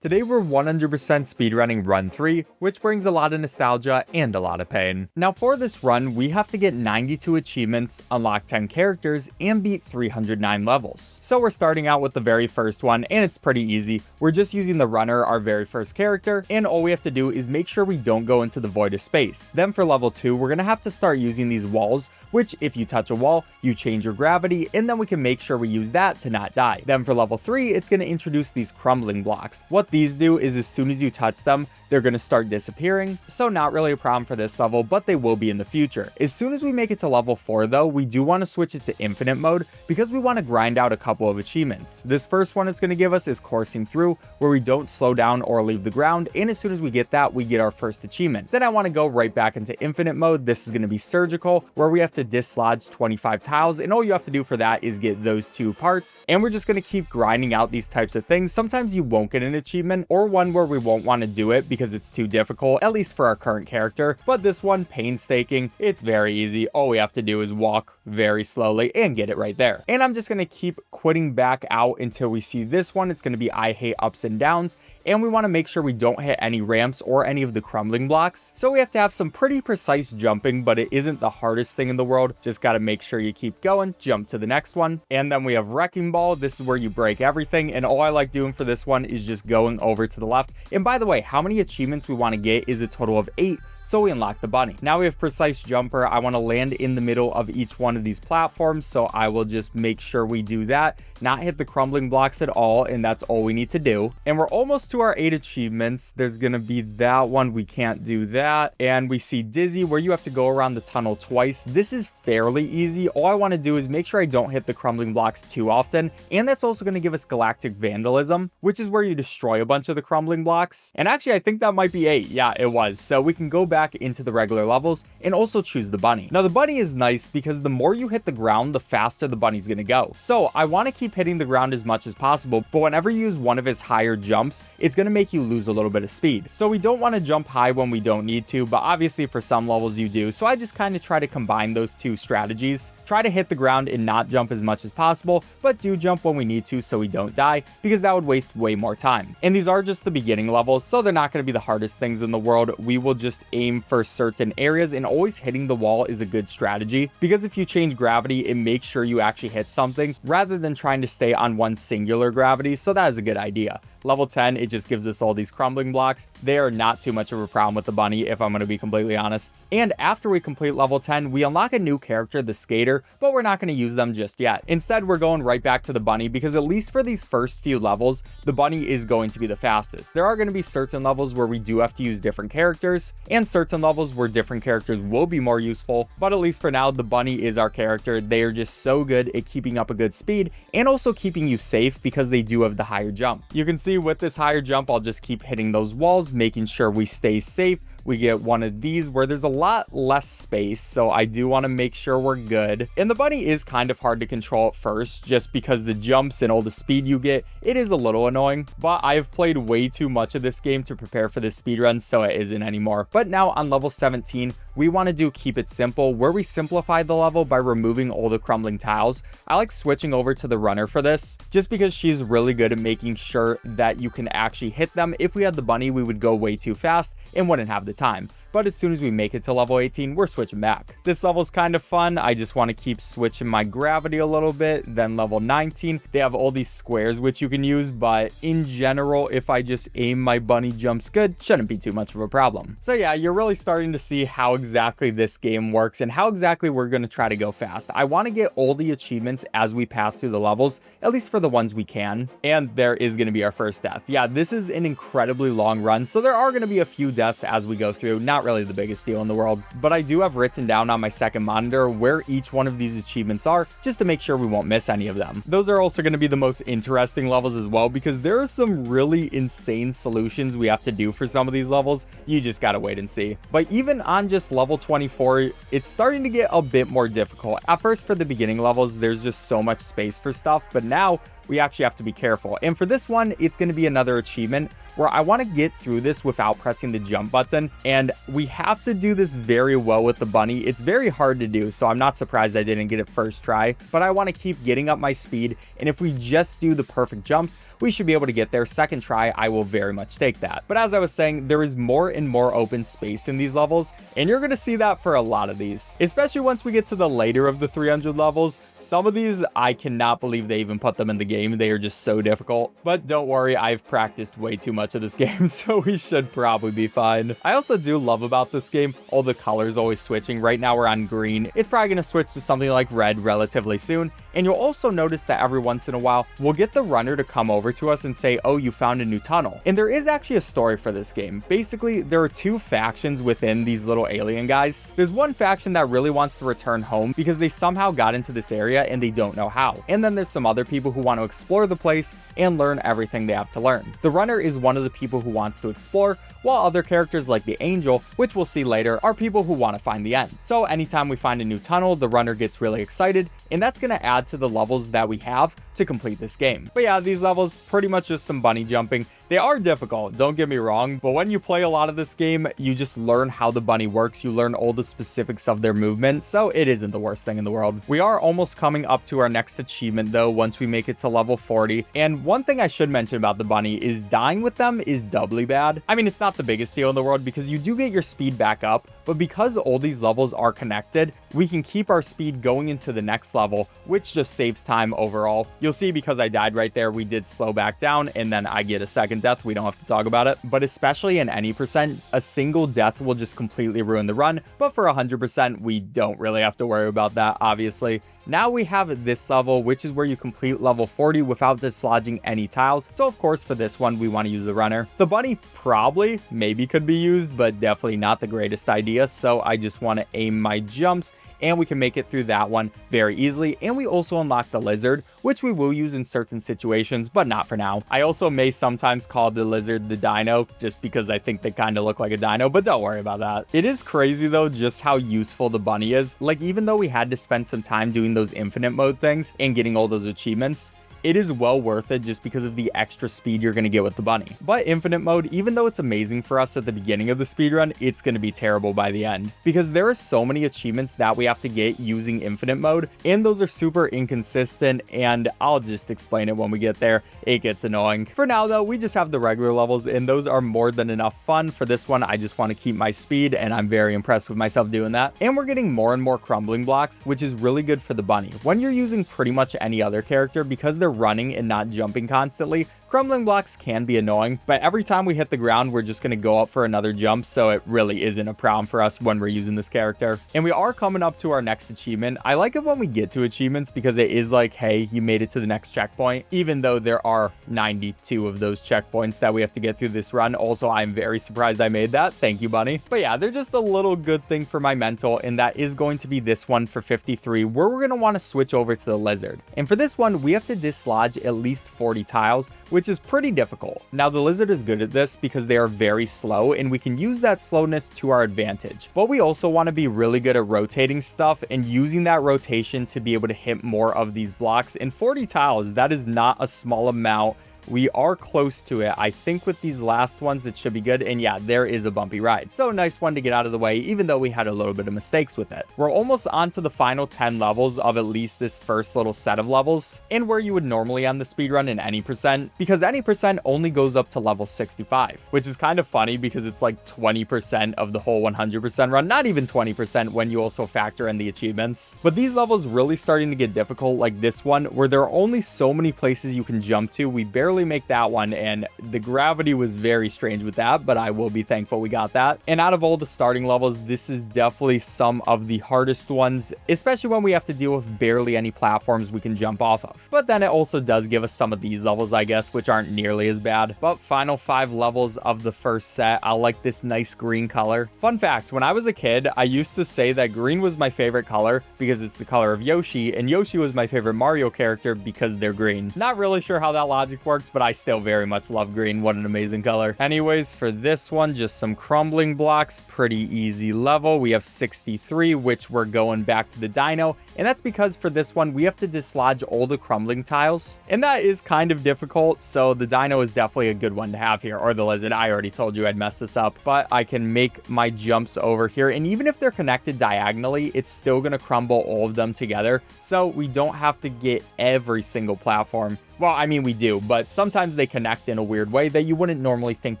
Today we're 100% speedrunning Run 3, which brings a lot of nostalgia and a lot of pain. Now for this run, we have to get 92 achievements, unlock 10 characters, and beat 309 levels. So we're starting out with the very first one, and it's pretty easy. We're just using the runner, our very first character, and all we have to do is make sure we don't go into the void of space. Then for level 2, we're gonna have to start using these walls, which if you touch a wall, you change your gravity, and then we can make sure we use that to not die. Then for level 3, it's gonna introduce these crumbling blocks. What these do is as soon as you touch them, they're going to start disappearing, so not really a problem for this level, but they will be in the future. As soon as we make it to level 4 though, we do want to switch it to infinite mode because we want to grind out a couple of achievements. This first one it's going to give us is coursing through, where we don't slow down or leave the ground, and as soon as we get that, we get our first achievement. Then I want to go right back into infinite mode. This is going to be surgical, where we have to dislodge 25 tiles, and all you have to do for that is get those 2 parts, and we're just going to keep grinding out these types of things. Sometimes you won't get an achievement, or one where we won't want to do it because it's too difficult, at least for our current character, but this one, painstaking, it's very easy. All we have to do is walk very slowly and get it right there. And I'm just going to keep quitting back out until we see this one. It's going to be I hate ups and downs, and we want to make sure we don't hit any ramps or any of the crumbling blocks, so we have to have some pretty precise jumping, but it isn't the hardest thing in the world. Just got to make sure you keep going, jump to the next one. And then we have wrecking ball. This is where you break everything, and all I like doing for this one is just going over to the left. And by the way, how many achievements we want to get is a total of 8, so we unlock the bunny. Now we have precise jumper. I want to land in the middle of each one of these platforms, so I will just make sure we do that, not hit the crumbling blocks at all, and that's all we need to do. And we're almost to our 8 achievements. There's gonna be that one, we can't do that. And we see dizzy, where you have to go around the tunnel twice. This is fairly easy. All I want to do is make sure I don't hit the crumbling blocks too often, and that's also going to give us galactic vandalism, which is where you destroy a bunch of the crumbling blocks. And actually I think that might be 8. Yeah, it was. So we can go back into the regular levels and also choose the bunny. Now the bunny is nice because the more you hit the ground, the faster the bunny's gonna go. So I want to keep hitting the ground as much as possible, but whenever you use one of his higher jumps, it's gonna make you lose a little bit of speed. So we don't want to jump high when we don't need to, but obviously for some levels you do. So I just kind of try to combine those 2 strategies. Try to hit the ground and not jump as much as possible, but do jump when we need to so we don't die, because that would waste way more time. And these are just the beginning levels, so they're not going to be the hardest things in the world. We will just aim for certain areas, and always hitting the wall is a good strategy, because if you change gravity, it makes sure you actually hit something rather than trying to stay on one singular gravity. So that is a good idea. Level 10, it just gives us all these crumbling blocks. They are not too much of a problem with the bunny, if I'm going to be completely honest. And after we complete level 10, we unlock a new character, the skater, but we're not going to use them just yet. Instead, we're going right back to the bunny, because at least for these first few levels, the bunny is going to be the fastest. There are going to be certain levels where we do have to use different characters, and certain levels where different characters will be more useful, but at least for now, the bunny is our character. They are just so good at keeping up a good speed, and also keeping you safe because they do have the higher jump. You can see with this higher jump, I'll just keep hitting those walls, making sure we stay safe. We get one of these where there's a lot less space, so I do want to make sure we're good. And the bunny is kind of hard to control at first, just because the jumps and all the speed you get, it is a little annoying, but I have played way too much of this game to prepare for this speedrun, so it isn't anymore. But now on level 17, we want to do keep it simple, where we simplify the level by removing all the crumbling tiles. I like switching over to the runner for this, just because she's really good at making sure that you can actually hit them. If we had the bunny, we would go way too fast and wouldn't have the time. But as soon as we make it to level 18, we're switching back. This level's kind of fun. I just want to keep switching my gravity a little bit. Then level 19, they have all these squares which you can use, but in general, if I just aim my bunny jumps good, shouldn't be too much of a problem. So yeah, you're really starting to see how exactly this game works and how exactly we're going to try to go fast. I want to get all the achievements as we pass through the levels, at least for the ones we can. And there is going to be our first death. Yeah, this is an incredibly long run, so there are going to be a few deaths as we go through. Not really the biggest deal in the world, but I do have written down on my second monitor where each one of these achievements are, just to make sure we won't miss any of them. Those are also going to be the most interesting levels as well, because there are some really insane solutions we have to do for some of these levels. You just gotta wait and see. But even on just level 24, it's starting to get a bit more difficult. At first, for the beginning levels, there's just so much space for stuff, but now we actually have to be careful. And for this one, it's going to be another achievement where I want to get through this without pressing the jump button, and we have to do this very well with the bunny. It's very hard to do, so I'm not surprised I didn't get it first try, but I want to keep getting up my speed, and if we just do the perfect jumps, we should be able to get there second try. I will very much take that. But as I was saying, there is more and more open space in these levels, and you're going to see that for a lot of these, especially once we get to the later of the 300 levels. Some of these, I cannot believe they even put them in the game. They are just so difficult, but don't worry, I've practiced way too much of this game, so we should probably be fine. I also do love about this game, all the colors always switching. Right now we're on green. It's probably going to switch to something like red relatively soon, and you'll also notice that every once in a while, we'll get the runner to come over to us and say, oh, you found a new tunnel. And there is actually a story for this game. Basically, there are two factions within these little alien guys. There's one faction that really wants to return home because they somehow got into this area and they don't know how. And then there's some other people who want to explore the place and learn everything they have to learn. The runner is one of the people who wants to explore, while other characters like the angel, which we'll see later, are people who want to find the end. So anytime we find a new tunnel, the runner gets really excited, and that's going to add to the levels that we have to complete this game. But yeah, these levels, pretty much just some bunny jumping. They are difficult, don't get me wrong, but when you play a lot of this game, you just learn how the bunny works, you learn all the specifics of their movement, so it isn't the worst thing in the world. We are almost coming up to our next achievement though, once we make it to level 40, and one thing I should mention about the bunny is dying with them is doubly bad. I mean, it's not the biggest deal in the world because you do get your speed back up, but because all these levels are connected, we can keep our speed going into the next level, which just saves time overall. You'll see because I died right there, we did slow back down, and then I get a second death. We don't have to talk about it, but especially in any percent, a single death will just completely ruin the run, but for 100%, we don't really have to worry about that, obviously. Now we have this level, which is where you complete level 40 without dislodging any tiles. So of course, for this one, we want to use the runner. The bunny probably, maybe could be used, but definitely not the greatest idea. So I just want to aim my jumps, and we can make it through that one very easily. And we also unlock the lizard, which we will use in certain situations, but not for now. I also may sometimes call the lizard the dino, just because I think they kind of look like a dino, but don't worry about that. It is crazy though, just how useful the bunny is. Like, even though we had to spend some time doing those infinite mode things and getting all those achievements, it is well worth it just because of the extra speed you're going to get with the bunny. But infinite mode, even though it's amazing for us at the beginning of the speedrun, it's going to be terrible by the end because there are so many achievements that we have to get using infinite mode, and those are super inconsistent, and I'll just explain it when we get there. It gets annoying. For now though, we just have the regular levels, and those are more than enough fun. For this one, I just want to keep my speed, and I'm very impressed with myself doing that. And we're getting more and more crumbling blocks, which is really good for the bunny. When you're using pretty much any other character, because they're running and not jumping constantly, crumbling blocks can be annoying, but every time we hit the ground, we're just going to go up for another jump, so it really isn't a problem for us when we're using this character. And we are coming up to our next achievement. I like it when we get to achievements because it is like, hey, you made it to the next checkpoint, even though there are 92 of those checkpoints that we have to get through this run. Also, I'm very surprised I made that. Thank you, bunny. But yeah, they're just a little good thing for my mental, and that is going to be this one for 53, where we're going to want to switch over to the lizard. And for this one, we have to dislodge at least 40 tiles, which is pretty difficult. Now, the lizard is good at this because they are very slow, and we can use that slowness to our advantage. But we also want to be really good at rotating stuff and using that rotation to be able to hit more of these blocks. And 40 tiles, that is not a small amount. We are close to it. I think with these last ones, it should be good. And yeah, there is a bumpy ride. So a nice one to get out of the way, even though we had a little bit of mistakes with it. We're almost on to the final 10 levels of at least this first little set of levels, and where you would normally end the speedrun in any percent, because any percent only goes up to level 65, which is kind of funny because it's like 20% of the whole 100% run, not even 20% when you also factor in the achievements. But these levels really starting to get difficult, like this one, where there are only so many places you can jump to. We barely make that one, and the gravity was very strange with that, but I will be thankful we got that. And out of all the starting levels, this is definitely some of the hardest ones, especially when we have to deal with barely any platforms we can jump off of. But then it also does give us some of these levels, I guess, which aren't nearly as bad. But final 5 levels of the first set, I like this nice green color. Fun fact, when I was a kid, I used to say that green was my favorite color because it's the color of Yoshi, and Yoshi was my favorite Mario character because they're green. Not really sure how that logic works, worked, but I still very much love green. What an amazing color. Anyways, for this one, just some crumbling blocks, pretty easy level. We have 63, which we're going back to the dino, and that's because for this one, we have to dislodge all the crumbling tiles, and that is kind of difficult, so the dino is definitely a good one to have here, or the lizard. I already told you I'd mess this up, but I can make my jumps over here, and even if they're connected diagonally, it's still going to crumble all of them together, so we don't have to get every single platform. Well, I mean, we do, but sometimes they connect in a weird way that you wouldn't normally think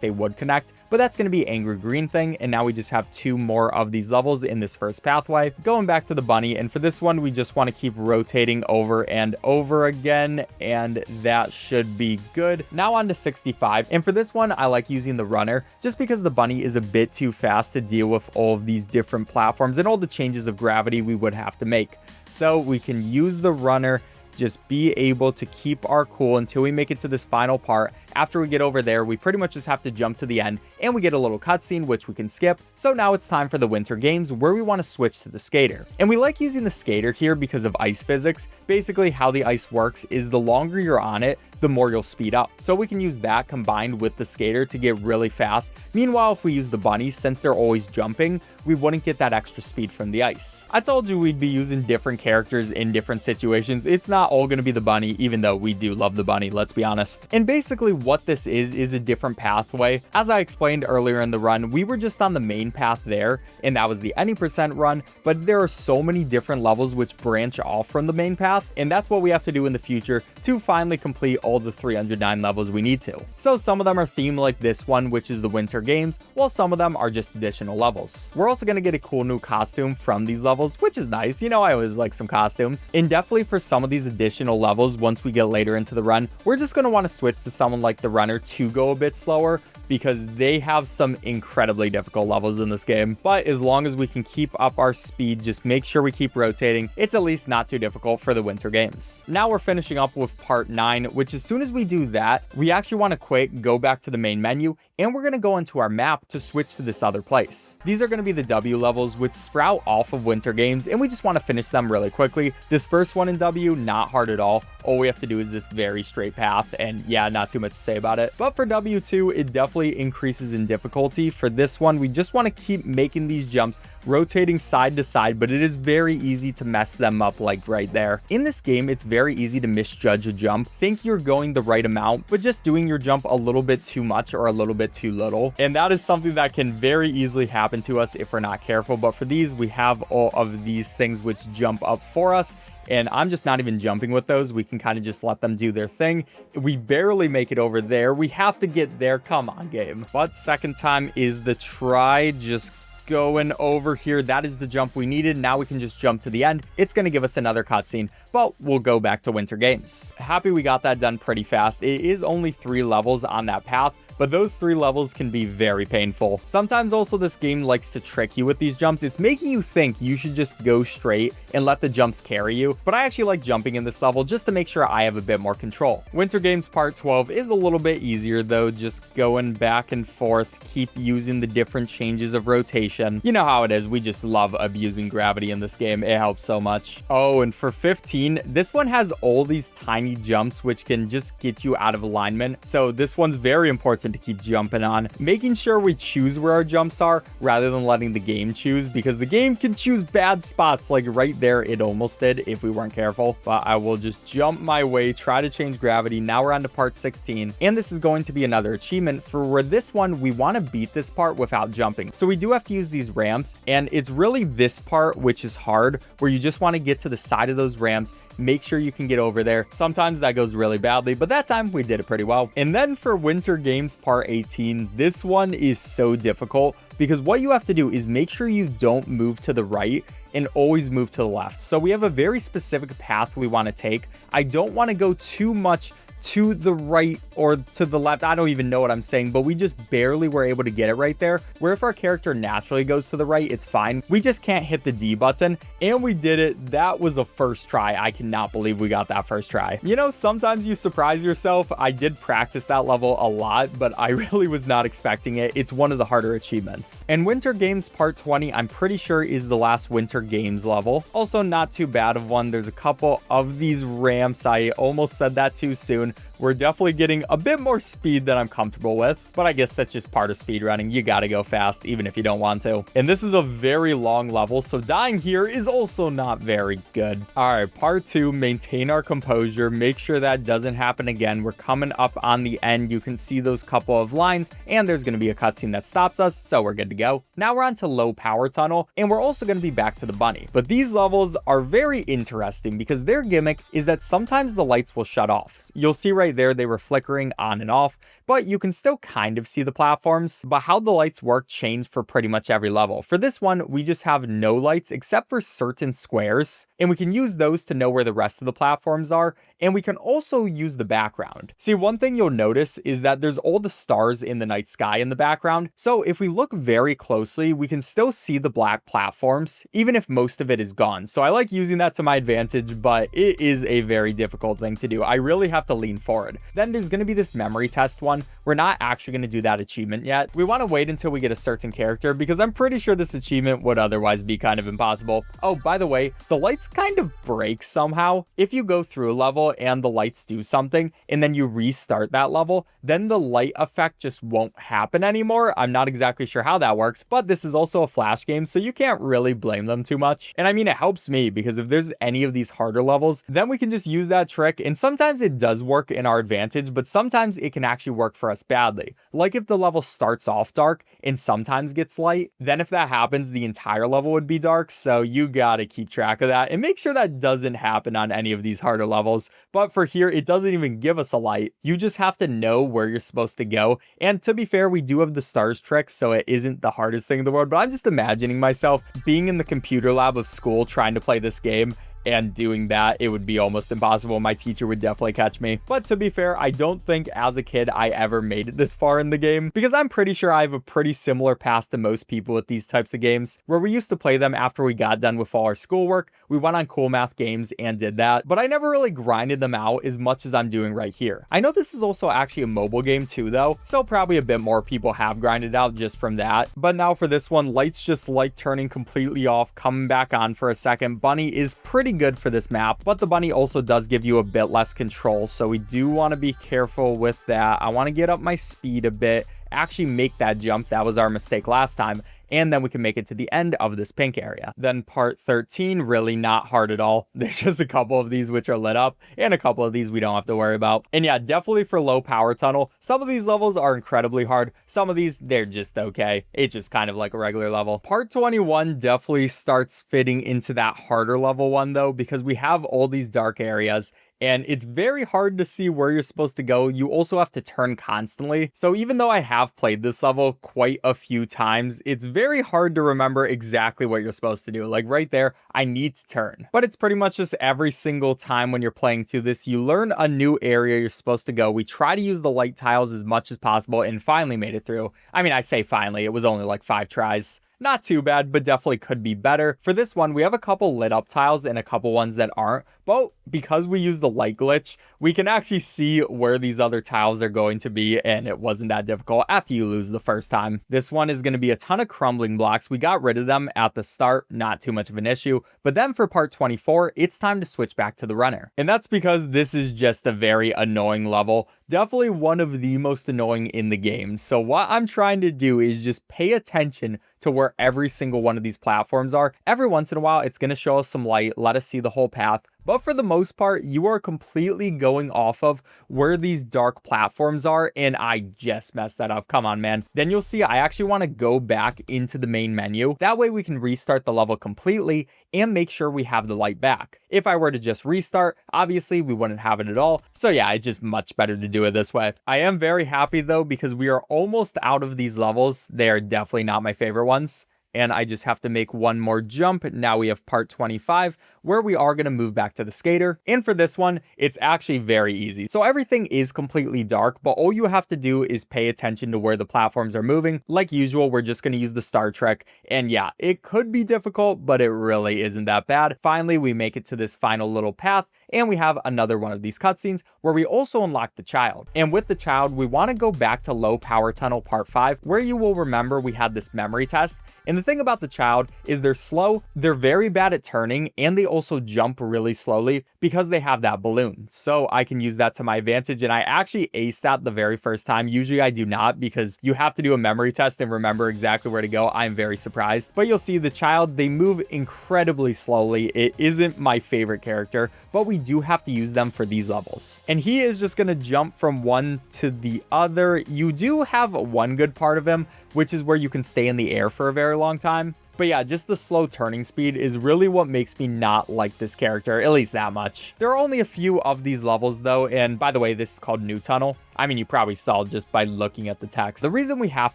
they would connect, but that's going to be Angry Green thing, and now we just have 2 more of these levels in this first pathway. Going back to the bunny, and for this one, we just want to keep rotating over and over again, and that should be good. Now on to 65, and for this one, I like using the runner, just because the bunny is a bit too fast to deal with all of these different platforms and all the changes of gravity we would have to make. So we can use the runner, just be able to keep our cool until we make it to this final part. After we get over there, we pretty much just have to jump to the end, and we get a little cutscene, which we can skip. So now it's time for the winter games, where we want to switch to the skater. And we like using the skater here because of ice physics. Basically, how the ice works is the longer you're on it, the more you'll speed up. So we can use that combined with the skater to get really fast. Meanwhile, if we use the bunnies, since they're always jumping, we wouldn't get that extra speed from the ice. I told you we'd be using different characters in different situations. It's not all going to be the bunny, even though we do love the bunny, let's be honest. And basically what this is a different pathway. As I explained earlier in the run, we were just on the main path there, and that was the any percent run, but there are so many different levels which branch off from the main path, and that's what we have to do in the future to finally complete all the 309 levels we need to. So some of them are themed like this one, which is the winter games, while some of them are just additional levels. We're also going to get a cool new costume from these levels, which is nice. You know, I always like some costumes. And definitely for some of these additional levels, once we get later into the run, we're just going to want to switch to someone like the runner to go a bit slower, because they have some incredibly difficult levels in this game. But as long as we can keep up our speed, just make sure we keep rotating, it's at least not too difficult for the winter games. Now we're finishing up with part 9, which as soon as we do that, we actually want to quit, go back to the main menu, and we're going to go into our map to switch to this other place. These are going to be the W levels, which sprout off of winter games, and we just want to finish them really quickly. This first one in W, not hard at all. All we have to do is this very straight path, and yeah, not too much to say about it. But for W2, it definitely increases in difficulty. For this one, we just want to keep making these jumps, rotating side to side, but it is very easy to mess them up, like right there. In this game, it's very easy to misjudge a jump, think you're going the right amount, but just doing your jump a little bit too much or a little bit too little. And that is something that can very easily happen to us if we're not careful. But for these, we have all of these things which jump up for us, and I'm just not even jumping with those. We can kind of just let them do their thing. We barely make it over there. We have to get there. Come on, game. But second time is the try. Just going over here. That is the jump we needed. Now we can just jump to the end. It's going to give us another cutscene, but we'll go back to winter games. Happy we got that done pretty fast. It is only 3 levels on that path, but those 3 levels can be very painful. Sometimes also this game likes to trick you with these jumps. It's making you think you should just go straight and let the jumps carry you, but I actually like jumping in this level just to make sure I have a bit more control. Winter Games Part 12 is a little bit easier though, just going back and forth, keep using the different changes of rotation. You know how it is, we just love abusing gravity in this game. It helps so much. Oh, and for 15, this one has all these tiny jumps which can just get you out of alignment. So this one's very important to keep jumping on, making sure we choose where our jumps are rather than letting the game choose, because the game can choose bad spots. Like right there, it almost did if we weren't careful. But I will just jump my way, try to change gravity. Now we're on to part 16, and this is going to be another achievement. For where this one, we want to beat this part without jumping, so we do have to use these ramps, and it's really this part which is hard, where you just want to get to the side of those ramps, make sure you can get over there. Sometimes that goes really badly, but that time we did it pretty well. And then for Winter Games Part 18, this one is so difficult because what you have to do is make sure you don't move to the right and always move to the left. So we have a very specific path we want to take. I don't want to go too much to the right or to the left. I don't even know what I'm saying, but we just barely were able to get it right there, where if our character naturally goes to the right, it's fine. We just can't hit the D button, and we did it. That was a first try. I cannot believe we got that first try. You know, sometimes you surprise yourself. I did practice that level a lot, but I really was not expecting it. It's one of the harder achievements. And Winter Games Part 20, I'm pretty sure is the last Winter Games level. Also not too bad of one. There's a couple of these ramps. I almost said that too soon, We're definitely getting a bit more speed than I'm comfortable with, but I guess that's just part of speedrunning. You gotta go fast, even if you don't want to. And this is a very long level, so dying here is also not very good. All right, part 2, maintain our composure. Make sure that doesn't happen again. We're coming up on the end. You can see those couple of lines, and there's gonna be a cutscene that stops us, so we're good to go. Now we're on to low power tunnel, and we're also gonna be back to the bunny. But these levels are very interesting because their gimmick is that sometimes the lights will shut off. You'll see right there they were flickering on and off, but you can still kind of see the platforms. But how the lights work changed for pretty much every level. For this one, we just have no lights except for certain squares, and we can use those to know where the rest of the platforms are, and we can also use the background. See, one thing you'll notice is that there's all the stars in the night sky in the background, so if we look very closely, we can still see the black platforms, even if most of it is gone. So I like using that to my advantage, but it is a very difficult thing to do. I really have to lean forward. Then there's going to be this memory test one. We're not actually going to do that achievement yet. We want to wait until we get a certain character because I'm pretty sure this achievement would otherwise be kind of impossible. Oh, by the way, the lights kind of break somehow. If you go through a level and the lights do something and then you restart that level, then the light effect just won't happen anymore. I'm not exactly sure how that works, but this is also a Flash game, so you can't really blame them too much. And I mean, it helps me because if there's any of these harder levels, then we can just use that trick. And sometimes it does work in our advantage, but sometimes it can actually work for us badly. Like if the level starts off dark and sometimes gets light, then if that happens, the entire level would be dark. So you gotta keep track of that and make sure that doesn't happen on any of these harder levels. But for here, it doesn't even give us a light. You just have to know where you're supposed to go. And to be fair, we do have the stars trick, so it isn't the hardest thing in the world, but I'm just imagining myself being in the computer lab of school trying to play this game and doing that. It would be almost impossible. My teacher would definitely catch me. But to be fair, I don't think as a kid I ever made it this far in the game because I'm pretty sure I have a pretty similar past to most people with these types of games where we used to play them after we got done with all our schoolwork. We went on Cool Math Games and did that, but I never really grinded them out as much as I'm doing right here. I know this is also actually a mobile game too though, so probably a bit more people have grinded out just from that. But now for this one, lights just like turning completely off, coming back on for a second. Bunny is pretty good for this map, but the bunny also does give you a bit less control, so we do want to be careful with that. I want to get up my speed a bit, actually make that jump. That was our mistake last time. And then we can make it to the end of this pink area. Then part 13, really not hard at all. There's just a couple of these which are lit up and a couple of these we don't have to worry about. And yeah, definitely for low power tunnel, some of these levels are incredibly hard. Some of these, they're just okay. It's just kind of like a regular level. Part 21 definitely starts fitting into that harder level one though, because we have all these dark areas and it's very hard to see where you're supposed to go. You also have to turn constantly. So even though I have played this level quite a few times, it's very hard to remember exactly what you're supposed to do. Like right there, I need to turn. But it's pretty much just every single time when you're playing through this, you learn a new area you're supposed to go. We try to use the light tiles as much as possible and finally made it through. I mean, I say finally, it was only like 5 tries. Not too bad, but definitely could be better. For this one, we have a couple lit up tiles and a couple ones that aren't, but because we use the light glitch, we can actually see where these other tiles are going to be, and it wasn't that difficult after you lose the first time. This one is going to be a ton of crumbling blocks. We got rid of them at the start, not too much of an issue, but then for part 24, it's time to switch back to the runner. And that's because this is just a very annoying level. Definitely one of the most annoying in the game. So what I'm trying to do is just pay attention to where every single one of these platforms are. Every once in a while, it's going to show us some light, let us see the whole path. But for the most part, you are completely going off of where these dark platforms are, and I just messed that up. Come on, man. Then you'll see I actually want to go back into the main menu. That way we can restart the level completely and make sure we have the light back. If I were to just restart, obviously we wouldn't have it at all. So yeah, it's just much better to do it this way. I am very happy though, because we are almost out of these levels. They are definitely not my favorite ones. And I just have to make one more jump. Now we have part 25, where we are going to move back to the skater. And for this one, it's actually very easy. So everything is completely dark, but all you have to do is pay attention to where the platforms are moving. Like usual, we're just going to use the star trek. And yeah, it could be difficult, but it really isn't that bad. Finally, we make it to this final little path. and we have another one of these cutscenes where we also unlock the child. And with the child, we want to go back to Low Power Tunnel Part 5, where you will remember we had this memory test. And the thing about the child is they're slow, they're very bad at turning, and they also jump really slowly because they have that balloon. So I can use that to my advantage, and I actually aced that the very first time. Usually I do not, because you have to do a memory test and remember exactly where to go. I'm very surprised. But you'll see the child, they move incredibly slowly. It isn't my favorite character, but we do have to use them for these levels. And he is just going to jump from one to the other. You do have one good part of him, which is where you can stay in the air for a very long time. But yeah, just the slow turning speed is really what makes me not like this character, at least that much. There are only a few of these levels though, and by the way, this is called New Tunnel. I mean, you probably saw just by looking at the text. The reason we have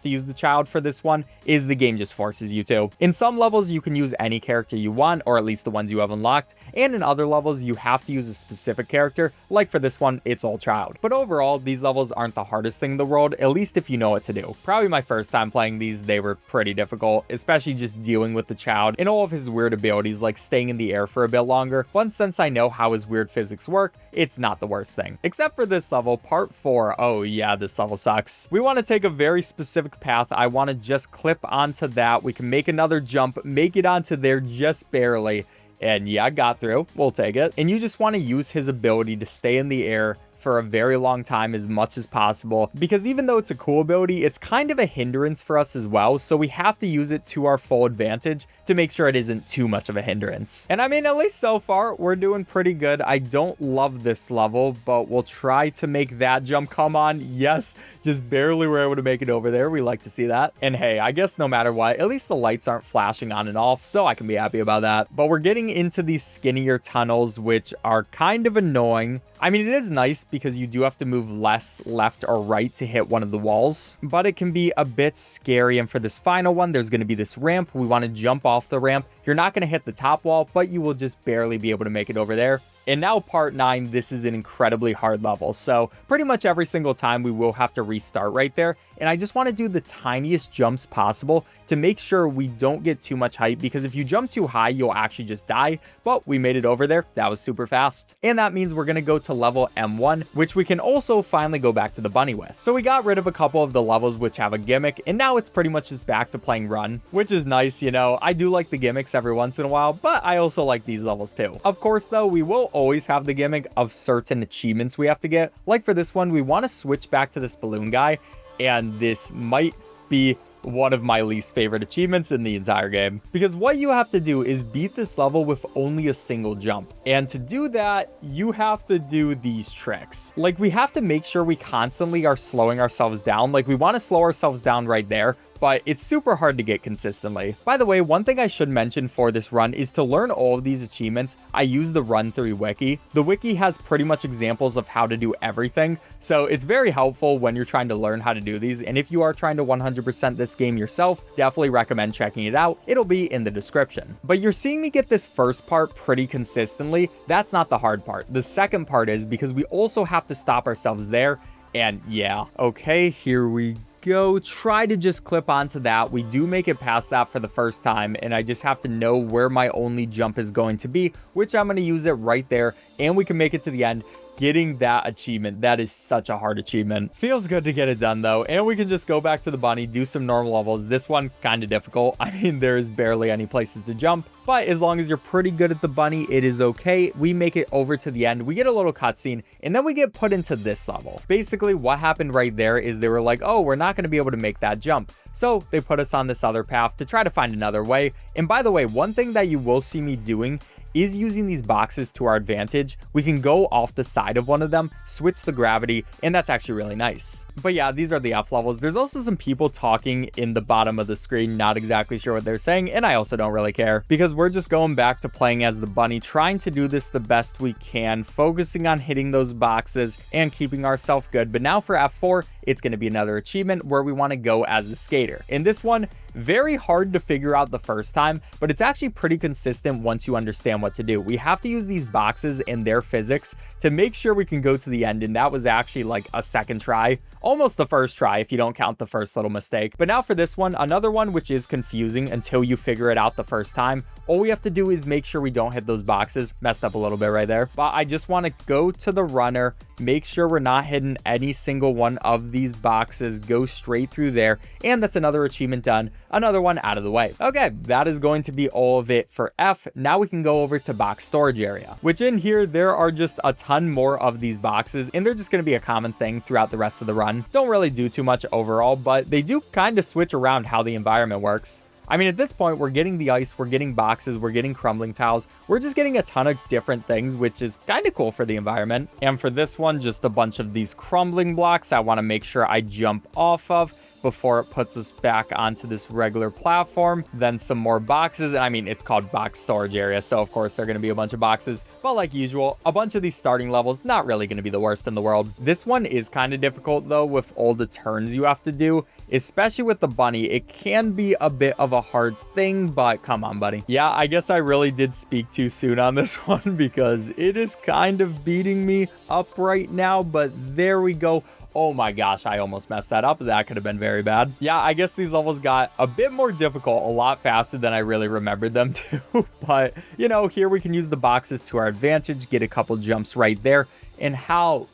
to use the child for this one is the game just forces you to. In some levels, you can use any character you want, or at least the ones you have unlocked. And in other levels, you have to use a specific character. Like for this one, it's all child. But overall, these levels aren't the hardest thing in the world, at least if you know what to do. Probably my first time playing these, they were pretty difficult, especially just dealing with the child and all of his weird abilities, like staying in the air for a bit longer. But since I know how his weird physics work, it's not the worst thing. Except for this level, part 4. Oh yeah, this level sucks. We want to take a very specific path. I want to just clip onto that. We can make another jump, make it onto there just barely. And yeah, I got through. We'll take it. And you just want to use his ability to stay in the air for a very long time as much as possible, because even though it's a cool ability, it's kind of a hindrance for us as well, so we have to use it to our full advantage to make sure it isn't too much of a hindrance. And I mean, at least so far, we're doing pretty good. I don't love this level, but we'll try to make that jump. Come on, yes, just barely were able to make it over there. We like to see that. And hey, I guess no matter what, at least the lights aren't flashing on and off, so I can be happy about that. But we're getting into these skinnier tunnels, which are kind of annoying. I mean, it is nice because you do have to move less left or right to hit one of the walls, but it can be a bit scary. And for this final one, there's going to be this ramp. We want to jump off the ramp. You're not going to hit the top wall, but you will just barely be able to make it over there. And now part 9, this is an incredibly hard level. So pretty much every single time we will have to restart right there. And I just want to do the tiniest jumps possible to make sure we don't get too much height, because if you jump too high, you'll actually just die. But we made it over there. That was super fast. And that means we're going to go to level M1, which we can also finally go back to the bunny with. So we got rid of a couple of the levels which have a gimmick, and now it's pretty much just back to playing Run, which is nice. You know, I do like the gimmicks every once in a while, but I also like these levels too. Of course, though, we will always have the gimmick of certain achievements we have to get. Like for this one, we want to switch back to this balloon guy, and this might be one of my least favorite achievements in the entire game, because what you have to do is beat this level with only a single jump. And to do that, you have to do these tricks. Like, we have to make sure we constantly are slowing ourselves down. Like, we want to slow ourselves down right there, but it's super hard to get consistently. By the way, one thing I should mention for this run is to learn all of these achievements, I use the Run 3 wiki. The wiki has pretty much examples of how to do everything, so it's very helpful when you're trying to learn how to do these. And if you are trying to 100% this game yourself, definitely recommend checking it out. It'll be in the description. But you're seeing me get this first part pretty consistently. That's not the hard part. The second part is because we also have to stop ourselves there. And yeah, okay, here we go. Try to just clip onto that. We do make it past that for the first time, and I just have to know where my only jump is going to be, which I'm going to use it right there, and we can make it to the end. Getting that achievement, that is such a hard achievement. Feels good to get it done though, and we can just go back to the bunny, do some normal levels. This one kind of difficult. I mean, there's barely any places to jump, but as long as you're pretty good at the bunny, it is okay. We make it over to the end, we get a little cutscene, and then we get put into this level. Basically, what happened right there is they were like, oh, we're not going to be able to make that jump. So they put us on this other path to try to find another way. And by the way, one thing that you will see me doing is using these boxes to our advantage. We can go off the side of one of them, switch the gravity, and that's actually really nice. But yeah, these are the F levels. There's also some people talking in the bottom of the screen, not exactly sure what they're saying, and I also don't really care, because we're just going back to playing as the bunny, trying to do this the best we can, focusing on hitting those boxes and keeping ourselves good. But now for F4, it's going to be another achievement where we want to go as the skater. In this one, very hard to figure out the first time, but it's actually pretty consistent once you understand what to do. We have to use these boxes and their physics to make sure we can go to the end, and that was actually like a second try almost the first try if you don't count the first little mistake. But now for this one, another one which is confusing until you figure it out the first time. All we have to do is make sure we don't hit those boxes. Messed up a little bit right there. But I just want to go to the runner, make sure we're not hitting any single one of these boxes, go straight through there, and that's another achievement done, another one out of the way. Okay, that is going to be all of it for F. Now we can go over to box storage area, which in here, there are just a ton more of these boxes, and they're just going to be a common thing throughout the rest of the run. Don't really do too much overall, but they do kind of switch around how the environment works. I mean, at this point, we're getting the ice, we're getting boxes, we're getting crumbling tiles. We're just getting a ton of different things, which is kind of cool for the environment. And for this one, just a bunch of these crumbling blocks I want to make sure I jump off of before it puts us back onto this regular platform. Then some more boxes. And I mean, it's called box storage area, so of course they're going to be a bunch of boxes. But like usual, a bunch of these starting levels, not really going to be the worst in the world. This one is kind of difficult though, with all the turns you have to do, especially with the bunny. It can be a bit of a hard thing, but come on, buddy. Yeah, I guess I really did speak too soon on this one because it is kind of beating me up right now, but there we go. Oh my gosh, I almost messed that up. That could have been very bad. Yeah, I guess these levels got a bit more difficult, a lot faster than I really remembered them to. But, you know, here we can use the boxes to our advantage, get a couple jumps right there. And how?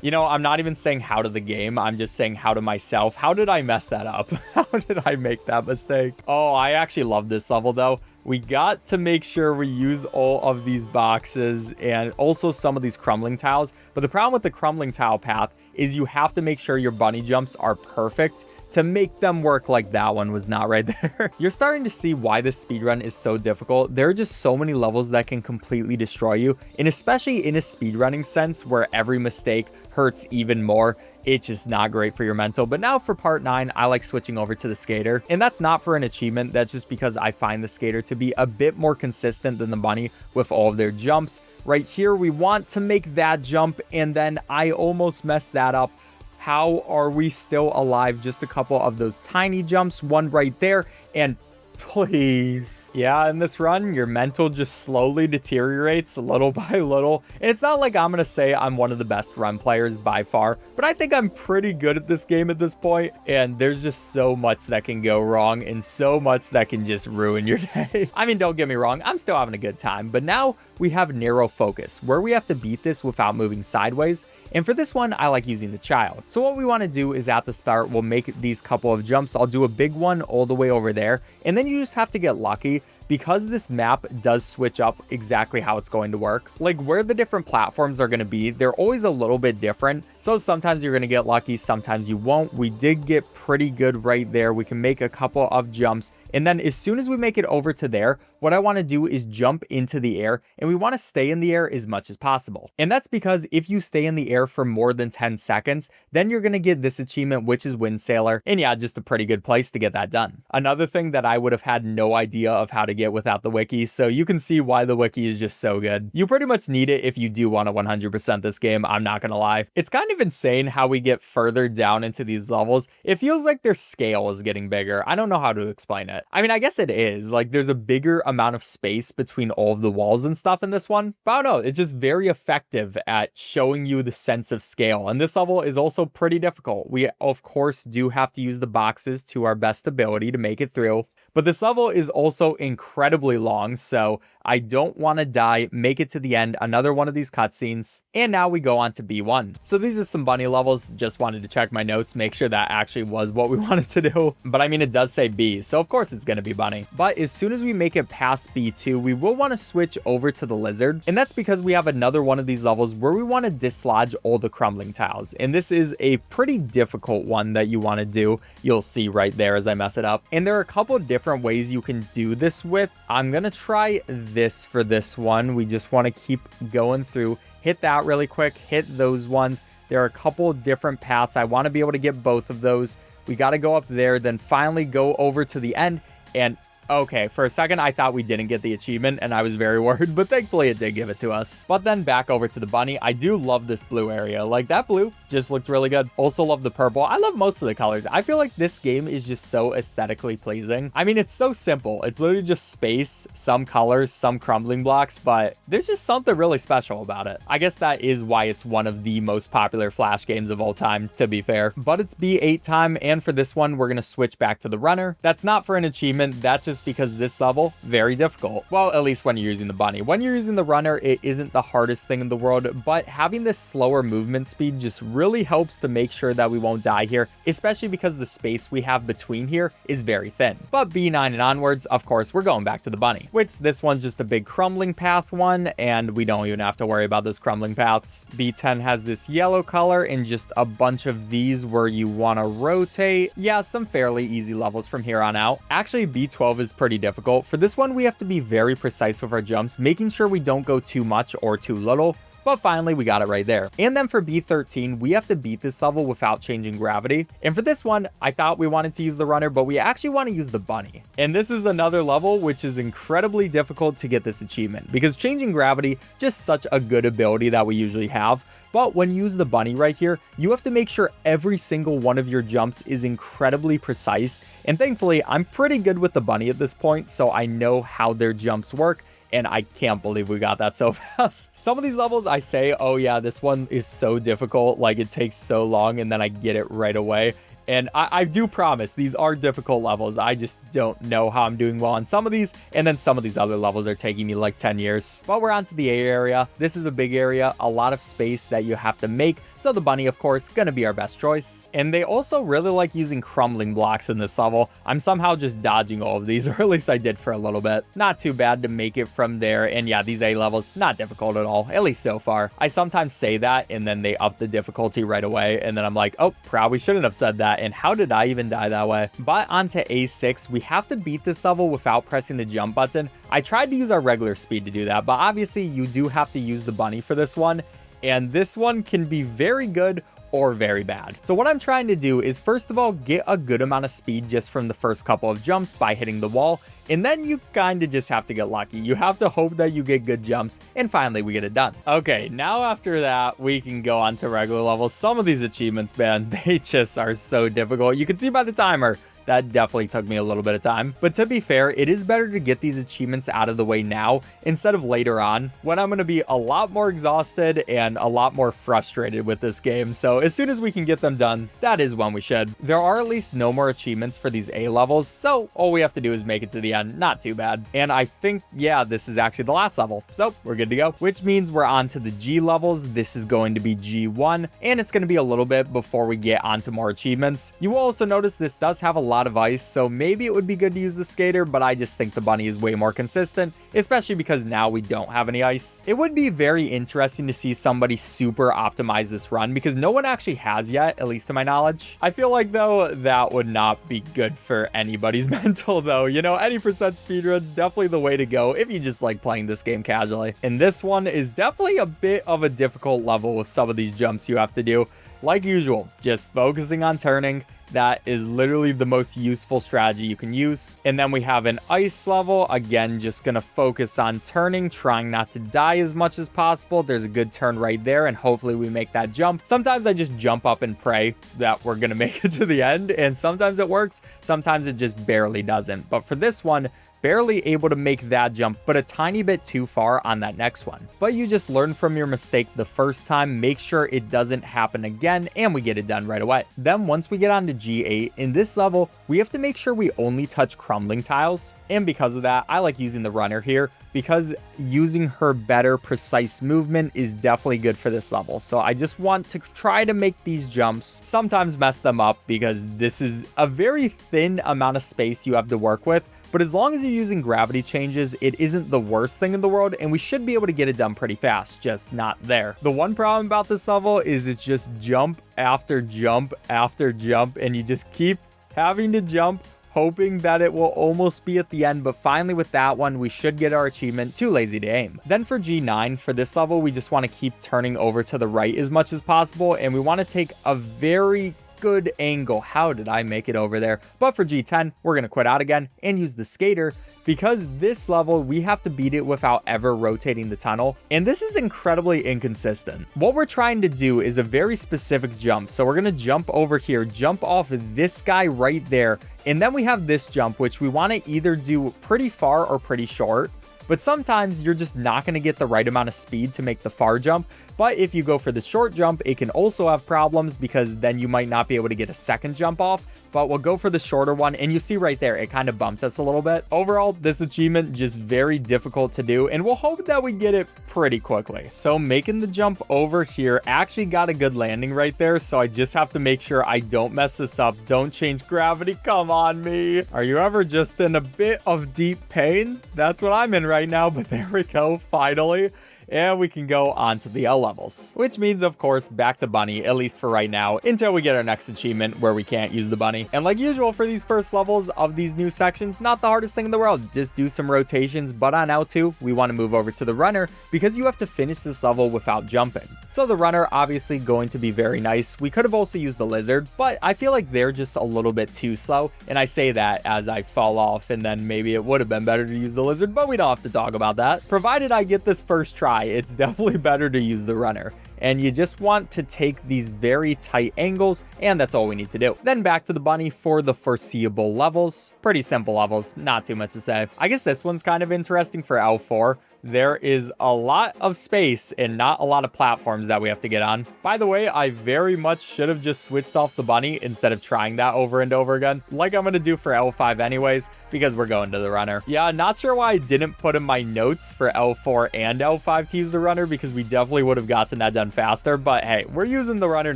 You know, I'm not even saying how to the game. I'm just saying how to myself. How did I mess that up? How did I make that mistake? Oh, I actually love this level though. We got to make sure we use all of these boxes and also some of these crumbling tiles. But the problem with the crumbling tile path is you have to make sure your bunny jumps are perfect to make them work. Like that one was not right there. You're starting to see why this speedrun is so difficult. There are just so many levels that can completely destroy you. And especially in a speedrunning sense where every mistake hurts even more. It's just not great for your mental. But now for part 9, I like switching over to the skater. And that's not for an achievement. That's just because I find the skater to be a bit more consistent than the bunny with all of their jumps. Right here, we want to make that jump. And then I almost messed that up. How are we still alive? Just a couple of those tiny jumps, one right there, and please. Yeah, in this run, your mental just slowly deteriorates little by little. And it's not like I'm going to say I'm one of the best run players by far, but I think I'm pretty good at this game at this point. And there's just so much that can go wrong and so much that can just ruin your day. I mean, don't get me wrong, I'm still having a good time, but now we have narrow focus where we have to beat this without moving sideways. And for this one, I like using the child. So what we want to do is at the start, we'll make these couple of jumps. I'll do a big one all the way over there. And then you just have to get lucky because this map does switch up exactly how it's going to work. Like where the different platforms are going to be, they're always a little bit different. So sometimes you're going to get lucky, sometimes you won't. We did get pretty good right there. We can make a couple of jumps. And then as soon as we make it over to there, what I want to do is jump into the air, and we want to stay in the air as much as possible. And that's because if you stay in the air for more than 10 seconds, then you're going to get this achievement, which is Wind Sailor. And yeah, just a pretty good place to get that done. Another thing that I would have had no idea of how to get without the wiki, so you can see why the wiki is just so good. You pretty much need it if you do want to 100% this game, I'm not going to lie. It's kind of insane how we get further down into these levels. It feels like their scale is getting bigger. I don't know how to explain it. I mean, I guess it is. Like, there's a bigger amount of space between all of the walls and stuff in this one. But I don't know, it's just very effective at showing you the sense of scale. And this level is also pretty difficult. We, of course, do have to use the boxes to our best ability to make it through. But this level is also incredibly long, so I don't want to die, make it to the end, another one of these cutscenes. And now we go on to B1. So these are some bunny levels. Just wanted to check my notes, make sure that actually was what we wanted to do. But I mean, it does say B, so of course it's going to be bunny. But as soon as we make it past B2, we will want to switch over to the lizard. And that's because we have another one of these levels where we want to dislodge all the crumbling tiles. And this is a pretty difficult one that you want to do. You'll see right there as I mess it up. And there are a couple of different ways you can do this with. I'm going to try this for this one. We just want to keep going through, hit that really quick, hit those ones. There are a couple of different paths. I want to be able to get both of those. We got to go up there, then finally go over to the end. And Okay, for a second, I thought we didn't get the achievement, and I was very worried, but thankfully it did give it to us. But then back over to the bunny, I do love this blue area. Like, that blue just looked really good. Also love the purple. I love most of the colors. I feel like this game is just so aesthetically pleasing. I mean, it's so simple. It's literally just space, some colors, some crumbling blocks, but there's just something really special about it. I guess that is why it's one of the most popular Flash games of all time, to be fair. But it's B8 time, and for this one, we're going to switch back to the runner. That's not for an achievement. That's just because this level, very difficult. Well, at least when you're using the bunny. When you're using the runner, it isn't the hardest thing in the world, but having this slower movement speed just really helps to make sure that we won't die here, especially because the space we have between here is very thin. But B9 and onwards, of course, we're going back to the bunny, which this one's just a big crumbling path one, and we don't even have to worry about those crumbling paths. B10 has this yellow color and just a bunch of these where you want to rotate. Yeah, some fairly easy levels from here on out. Actually, B12 is pretty difficult. For this one, we have to be very precise with our jumps, making sure we don't go too much or too little. But finally, we got it right there. And then for B13, we have to beat this level without changing gravity. And for this one, I thought we wanted to use the runner, but we actually want to use the bunny. And this is another level which is incredibly difficult to get this achievement, because changing gravity, just such a good ability that we usually have. But when you use the bunny right here, you have to make sure every single one of your jumps is incredibly precise. And thankfully, I'm pretty good with the bunny at this point, so I know how their jumps work. And I can't believe we got that so fast. Some of these levels I say, oh yeah, this one is so difficult, like it takes so long, and then I get it right away. And I do promise these are difficult levels. I just don't know how I'm doing well on some of these. And then some of these other levels are taking me like 10 years. But we're on to the A area. This is a big area, a lot of space that you have to make. So the bunny, of course, gonna be our best choice. And they also really like using crumbling blocks in this level. I'm somehow just dodging all of these, or at least I did for a little bit. Not too bad to make it from there. And yeah, these A levels, not difficult at all, at least so far. I sometimes say that and then they up the difficulty right away. And then I'm like, oh, probably shouldn't have said that. And how did I even die that way? But on to A6, we have to beat this level without pressing the jump button. I tried to use our regular speed to do that, but obviously you do have to use the bunny for this one. And this one can be very good or very bad. So what I'm trying to do is, first of all, get a good amount of speed just from the first couple of jumps by hitting the wall. And then you kind of just have to get lucky. You have to hope that you get good jumps, and finally we get it done. Okay, now after that, we can go on to regular levels. Some of these achievements, man, they just are so difficult. You can see by the timer, that definitely took me a little bit of time. But to be fair, it is better to get these achievements out of the way now instead of later on, when I'm going to be a lot more exhausted and a lot more frustrated with this game. So as soon as we can get them done, that is when we should. There are at least no more achievements for these A levels, so all we have to do is make it to the end. Not too bad. And I think, yeah, this is actually the last level. So we're good to go, which means we're on to the G levels. This is going to be G1, and it's going to be a little bit before we get onto more achievements. You will also notice this does have a lot of ice, so maybe it would be good to use the skater, but I just think the bunny is way more consistent, especially because now we don't have any ice. It would be very interesting to see somebody super optimize this run, because no one actually has yet, at least to my knowledge. I feel like, though, that would not be good for anybody's mental, though. You know, any percent speedrun's definitely the way to go if you just like playing this game casually. And this one is definitely a bit of a difficult level with some of these jumps you have to do. Like usual, just focusing on turning. That is literally the most useful strategy you can use. And then we have an ice level. Again, just gonna focus on turning, trying not to die as much as possible. There's a good turn right there, and hopefully we make that jump. Sometimes I just jump up and pray that we're gonna make it to the end, and sometimes it works, sometimes it just barely doesn't. But for this one, barely able to make that jump, but a tiny bit too far on that next one. But you just learn from your mistake the first time, make sure it doesn't happen again, and we get it done right away. Then once we get on to G8, in this level, we have to make sure we only touch crumbling tiles. And because of that, I like using the runner here, because using her better precise movement is definitely good for this level. So I just want to try to make these jumps, sometimes mess them up, because this is a very thin amount of space you have to work with. But as long as you're using gravity changes, it isn't the worst thing in the world, and we should be able to get it done pretty fast, just not there. The one problem about this level is it's just jump after jump after jump, and you just keep having to jump, hoping that it will almost be at the end. But finally with that one, we should get our achievement, Too Lazy to Aim. Then for G9, for this level, we just want to keep turning over to the right as much as possible, and we want to take a very good angle. How did I make it over there? But for G10, we're going to quit out again and use the skater, because this level, we have to beat it without ever rotating the tunnel. And this is incredibly inconsistent. What we're trying to do is a very specific jump. So we're going to jump over here, jump off of this guy right there. And then we have this jump, which we want to either do pretty far or pretty short. But sometimes you're just not going to get the right amount of speed to make the far jump. But if you go for the short jump, it can also have problems, because then you might not be able to get a second jump off. But we'll go for the shorter one, and you see right there, it kind of bumped us a little bit. Overall, this achievement just very difficult to do, and we'll hope that we get it pretty quickly. So making the jump over here, actually got a good landing right there, so I just have to make sure I don't mess this up. Don't change gravity, come on me. Are you ever just in a bit of deep pain? That's what I'm in right now, but there we go, finally. And we can go on to the L levels, which means, of course, back to bunny, at least for right now, until we get our next achievement where we can't use the bunny. And like usual for these first levels of these new sections, not the hardest thing in the world, just do some rotations. But on L2, we want to move over to the runner, because you have to finish this level without jumping. So the runner, obviously going to be very nice. We could have also used the lizard, but I feel like they're just a little bit too slow. And I say that as I fall off, and then maybe it would have been better to use the lizard, but we don't have to talk about that. Provided I get this first try, it's definitely better to use the runner. And you just want to take these very tight angles, and that's all we need to do. Then back to the bunny for the foreseeable levels. Pretty simple levels, not too much to say. I guess this one's kind of interesting for L4. There is a lot of space and not a lot of platforms that we have to get on. By the way, I very much should have just switched off the bunny instead of trying that over and over again, like I'm going to do for L5 anyways, because we're going to the runner. Yeah, not sure why I didn't put in my notes for L4 and L5 to use the runner, because we definitely would have gotten that done faster. But hey, we're using the runner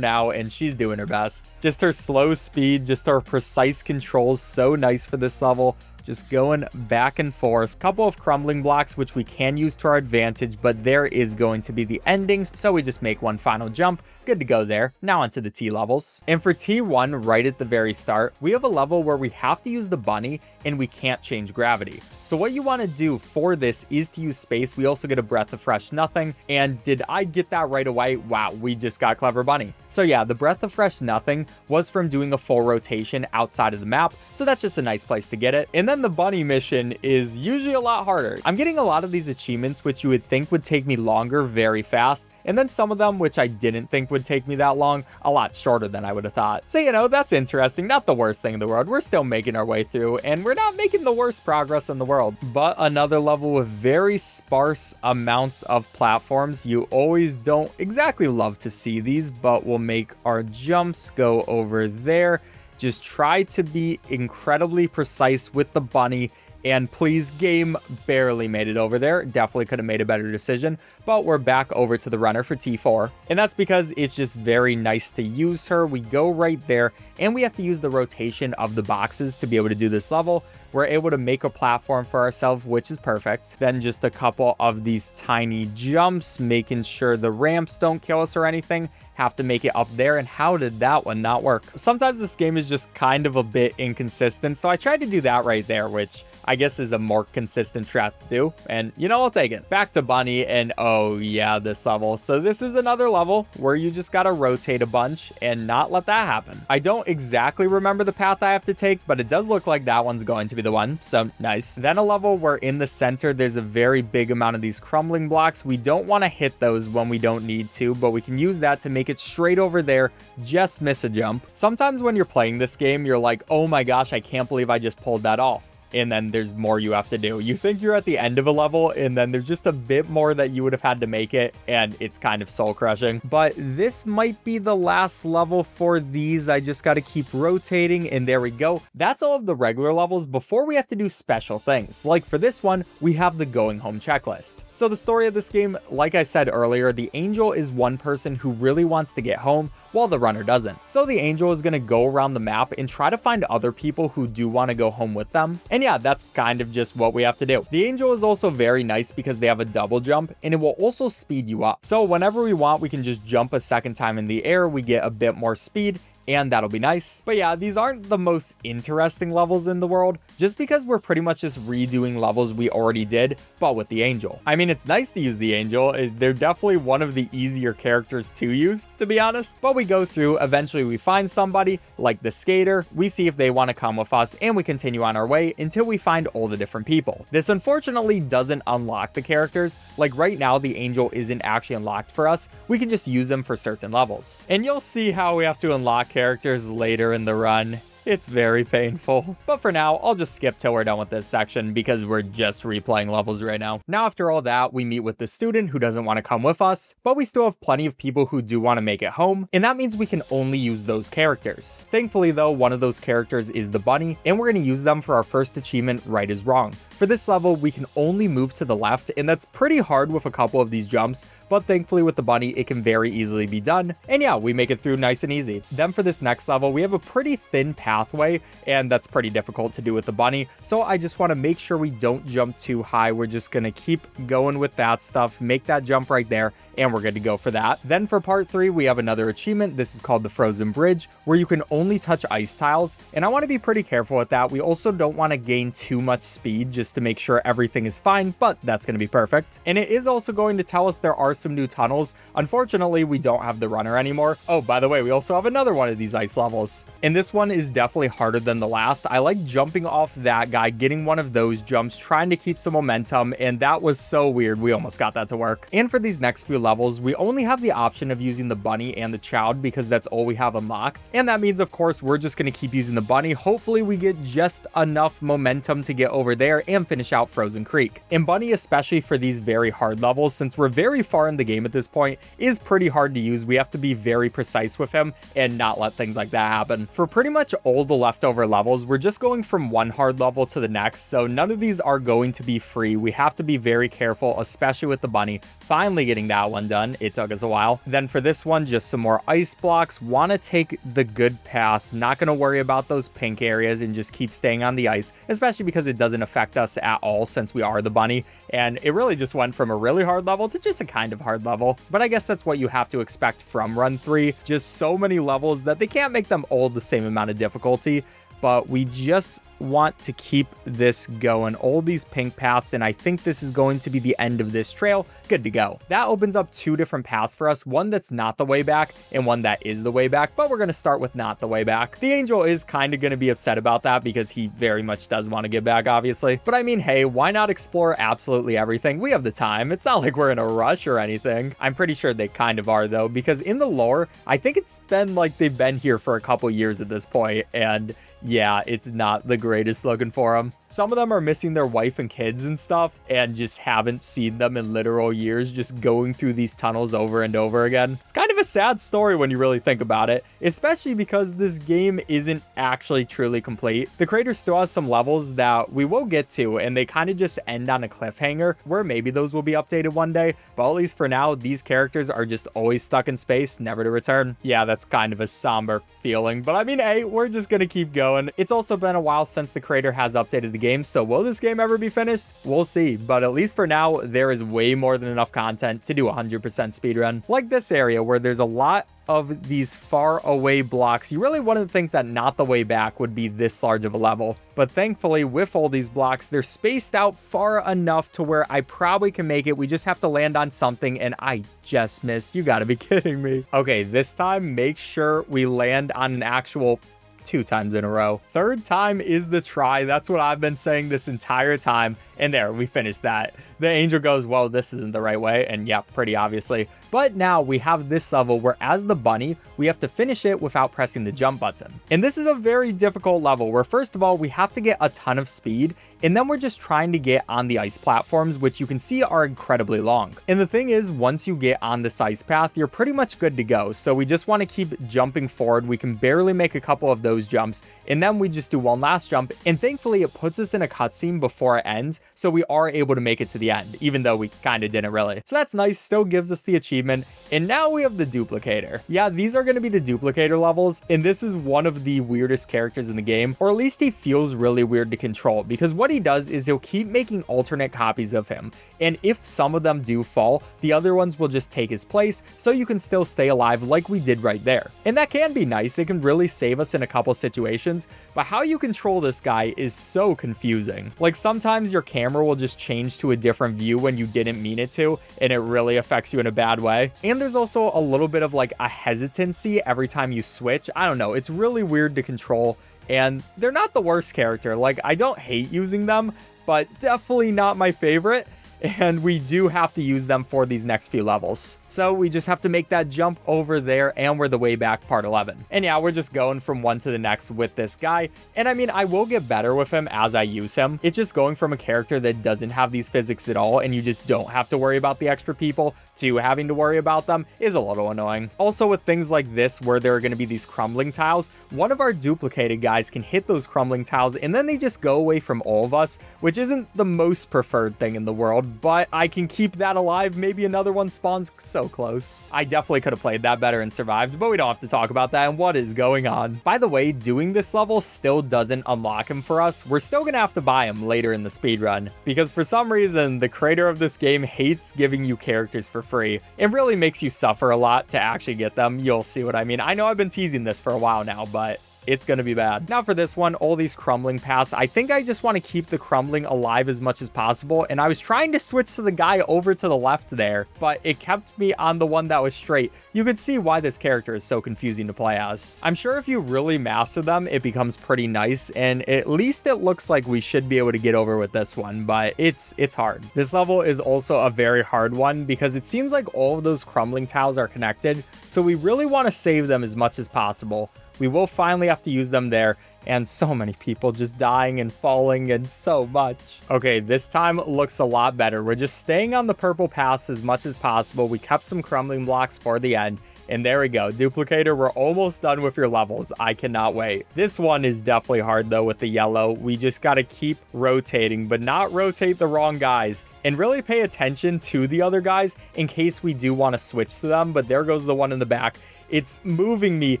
now, and she's doing her best. Just her slow speed, just her precise controls, so nice for this level. Just going back and forth. Couple of crumbling blocks, which we can use to our advantage, but there is going to be the endings. So we just make one final jump. Good to go there. Now onto the T levels. And for T1, right at the very start, we have a level where we have to use the bunny and we can't change gravity. So what you want to do for this is to use space. We also get a breath of fresh nothing. And did I get that right away? Wow, we just got clever bunny. So yeah, the breath of fresh nothing was from doing a full rotation outside of the map. So that's just a nice place to get it. And then the bunny mission is usually a lot harder. I'm getting a lot of these achievements, which you would think would take me longer, very fast. And then some of them, which I didn't think would take me that long, a lot shorter than I would have thought. So, you know, that's interesting. Not the worst thing in the world. We're still making our way through, and we're not making the worst progress in the world. But another level with very sparse amounts of platforms. You always don't exactly love to see these, but we'll make our jumps go over there. Just try to be incredibly precise with the bunny. And please, game, barely made it over there. Definitely could have made a better decision. But we're back over to the runner for T4. And that's because it's just very nice to use her. We go right there, and we have to use the rotation of the boxes to be able to do this level. We're able to make a platform for ourselves, which is perfect. Then just a couple of these tiny jumps, making sure the ramps don't kill us or anything. Have to make it up there. And how did that one not work? Sometimes this game is just kind of a bit inconsistent. So I tried to do that right there, which I guess is a more consistent strat to do. And, you know, I'll take it. Back to bunny, and oh yeah, this level. So this is another level where you just gotta rotate a bunch and not let that happen. I don't exactly remember the path I have to take, but it does look like that one's going to be the one. So nice. Then a level where in the center, there's a very big amount of these crumbling blocks. We don't want to hit those when we don't need to, but we can use that to make it straight over there, just miss a jump. Sometimes when you're playing this game, you're like, oh my gosh, I can't believe I just pulled that off. And then there's more you have to do. You think you're at the end of a level, and then there's just a bit more that you would have had to make it, and it's kind of soul crushing. But this might be the last level for these. I just got to keep rotating, and there we go. That's all of the regular levels before we have to do special things. Like for this one, we have the going home checklist. So the story of this game, like I said earlier, the angel is one person who really wants to get home while the runner doesn't. So the angel is going to go around the map and try to find other people who do want to go home with them. And yeah, that's kind of just what we have to do. The angel is also very nice because they have a double jump, and it will also speed you up. So whenever we want, we can just jump a second time in the air. We get a bit more speed, and that'll be nice. But yeah, these aren't the most interesting levels in the world, just because we're pretty much just redoing levels we already did, but with the Angel. I mean, it's nice to use the Angel. They're definitely one of the easier characters to use, to be honest. But we go through, eventually we find somebody, like the skater, we see if they want to come with us, and we continue on our way until we find all the different people. This unfortunately doesn't unlock the characters. Like right now, the Angel isn't actually unlocked for us. We can just use them for certain levels. And you'll see how we have to unlock characters later in the run. It's very painful. But for now, I'll just skip till we're done with this section because we're just replaying levels right now. Now, after all that, we meet with the student who doesn't want to come with us, but we still have plenty of people who do want to make it home, and that means we can only use those characters. Thankfully though, one of those characters is the bunny, and we're going to use them for our first achievement, Right is Wrong. For this level, we can only move to the left, and that's pretty hard with a couple of these jumps, but thankfully with the bunny, it can very easily be done. And yeah, we make it through nice and easy. Then for this next level, we have a pretty thin pathway, and that's pretty difficult to do with the bunny. So I just want to make sure we don't jump too high. We're just going to keep going with that stuff, make that jump right there, and we're good to go for that. Then for part 3, we have another achievement. This is called the Frozen Bridge, where you can only touch ice tiles, and I want to be pretty careful with that. We also don't want to gain too much speed just to make sure everything is fine, but that's going to be perfect. And it is also going to tell us there are some new tunnels. Unfortunately, we don't have the runner anymore. Oh, by the way, we also have another one of these ice levels, and this one is definitely harder than the last. I like jumping off that guy, getting one of those jumps, trying to keep some momentum, and that was so weird. We almost got that to work. And for these next few levels, we only have the option of using the bunny and the child because that's all we have unlocked. And that means, of course, we're just going to keep using the bunny. Hopefully we get just enough momentum to get over there and finish out Frozen Creek. And bunny, especially for these very hard levels, since we're very far in the game at this point, is pretty hard to use. We have to be very precise with him and not let things like that happen. For pretty much all the leftover levels, we're just going from one hard level to the next, so none of these are going to be free. We have to be very careful, especially with the bunny. Finally getting that one done. It took us a while. Then for this one, just some more ice blocks. Want to take the good path, not going to worry about those pink areas and just keep staying on the ice, especially because it doesn't affect us at all since we are the bunny. And it really just went from a really hard level to just a kind of hard level. But I guess that's what you have to expect from Run 3. Just so many levels that they can't make them all the same amount of difficulty. But we just want to keep this going, all these pink paths, and I think this is going to be the end of this trail. Good to go. That opens up 2 different paths for us, one that's not the way back and one that is the way back, but we're going to start with not the way back. The Angel is kind of going to be upset about that because he very much does want to get back, obviously, but I mean, hey, why not explore absolutely everything? We have the time. It's not like we're in a rush or anything. I'm pretty sure they kind of are though, because in the lore, I think it's been like they've been here for a couple years at this point, and yeah, it's not the greatest looking for them. Some of them are missing their wife and kids and stuff and just haven't seen them in literal years, just going through these tunnels over and over again. It's kind of a sad story when you really think about it, especially because this game isn't actually truly complete. The creator still has some levels that we will get to, and they kind of just end on a cliffhanger where maybe those will be updated one day, but at least for now, these characters are just always stuck in space, never to return. Yeah, that's kind of a somber feeling, but I mean, hey, we're just gonna keep going. It's also been a while since the creator has updated the game, so will this game ever be finished? We'll see, but at least for now, there is way more than enough content to do 100% speedrun. Like this area where there's a lot of these far away blocks. You really wouldn't think that Not the Way Back would be this large of a level, but thankfully with all these blocks, they're spaced out far enough to where I probably can make it. We just have to land on something, and I just missed. You gotta be kidding me. Okay, this time make sure we land on an actual 2 times in a row. 3rd time is the try. That's what I've been saying this entire time. And there, we finished that. The Angel goes, well, this isn't the right way. And yeah, pretty obviously. But now we have this level where as the bunny, we have to finish it without pressing the jump button. And this is a very difficult level where first of all, we have to get a ton of speed. And then we're just trying to get on the ice platforms, which you can see are incredibly long. And the thing is, once you get on this ice path, you're pretty much good to go. So we just want to keep jumping forward. We can barely make a couple of those jumps. And then we just do one last jump. And thankfully, it puts us in a cutscene before it ends. so we are able to make it to the end, even though we kind of didn't really. So that's nice, still gives us the achievement. And now we have the Duplicator. Yeah, these are going to be the Duplicator levels, and this is one of the weirdest characters in the game, or at least he feels really weird to control, because what he does is he'll keep making alternate copies of him, and if some of them do fall, the other ones will just take his place, so you can still stay alive like we did right there. And that can be nice, it can really save us in a couple situations, but how you control this guy is so confusing. Like, sometimes your camera will just change to a different view when you didn't mean it to, and it really affects you in a bad way. And there's also a little bit of like a hesitancy every time you switch. I don't know, it's really weird to control, and they're not the worst character. Like, I don't hate using them, but definitely not my favorite. And we do have to use them for these next few levels. So we just have to make that jump over there, and we're the way back part 11. And yeah, we're just going from one to the next with this guy. And I mean, I will get better with him as I use him. It's just going from a character that doesn't have these physics at all, and you just don't have to worry about the extra people, to having to worry about them is a little annoying. Also, with things like this, where there are going to be these crumbling tiles, one of our duplicated guys can hit those crumbling tiles, and then they just go away from all of us, which isn't the most preferred thing in the world. But I can keep that alive. Maybe another one spawns so close. I definitely could have played that better and survived, but we don't have to talk about that and what is going on. By the way, doing this level still doesn't unlock him for us. We're still gonna have to buy him later in the speedrun, because for some reason, the creator of this game hates giving you characters for free. It really makes you suffer a lot to actually get them. You'll see what I mean. I know I've been teasing this for a while now, but it's going to be bad. Now for this one, all these crumbling paths, I think I just want to keep the crumbling alive as much as possible. And I was trying to switch to the guy over to the left there, but it kept me on the one that was straight. You could see why this character is so confusing to play as. I'm sure if you really master them, it becomes pretty nice. And at least it looks like we should be able to get over with this one, but it's hard. This level is also a very hard one because it seems like all of those crumbling tiles are connected. So we really want to save them as much as possible. We will finally have to use them there, and so many people just dying and falling and so much. Okay, this time looks a lot better. We're just staying on the purple paths as much as possible. We kept some crumbling blocks for the end, and there we go. Duplicator, we're almost done with your levels. I cannot wait. This one is definitely hard though with the yellow. We just got to keep rotating, but not rotate the wrong guys. And really pay attention to the other guys in case we do want to switch to them. But there goes the one in the back. It's moving me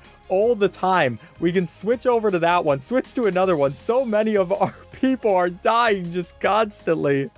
all the time. We can switch over to that one, switch to another one. So many of our people are dying just constantly.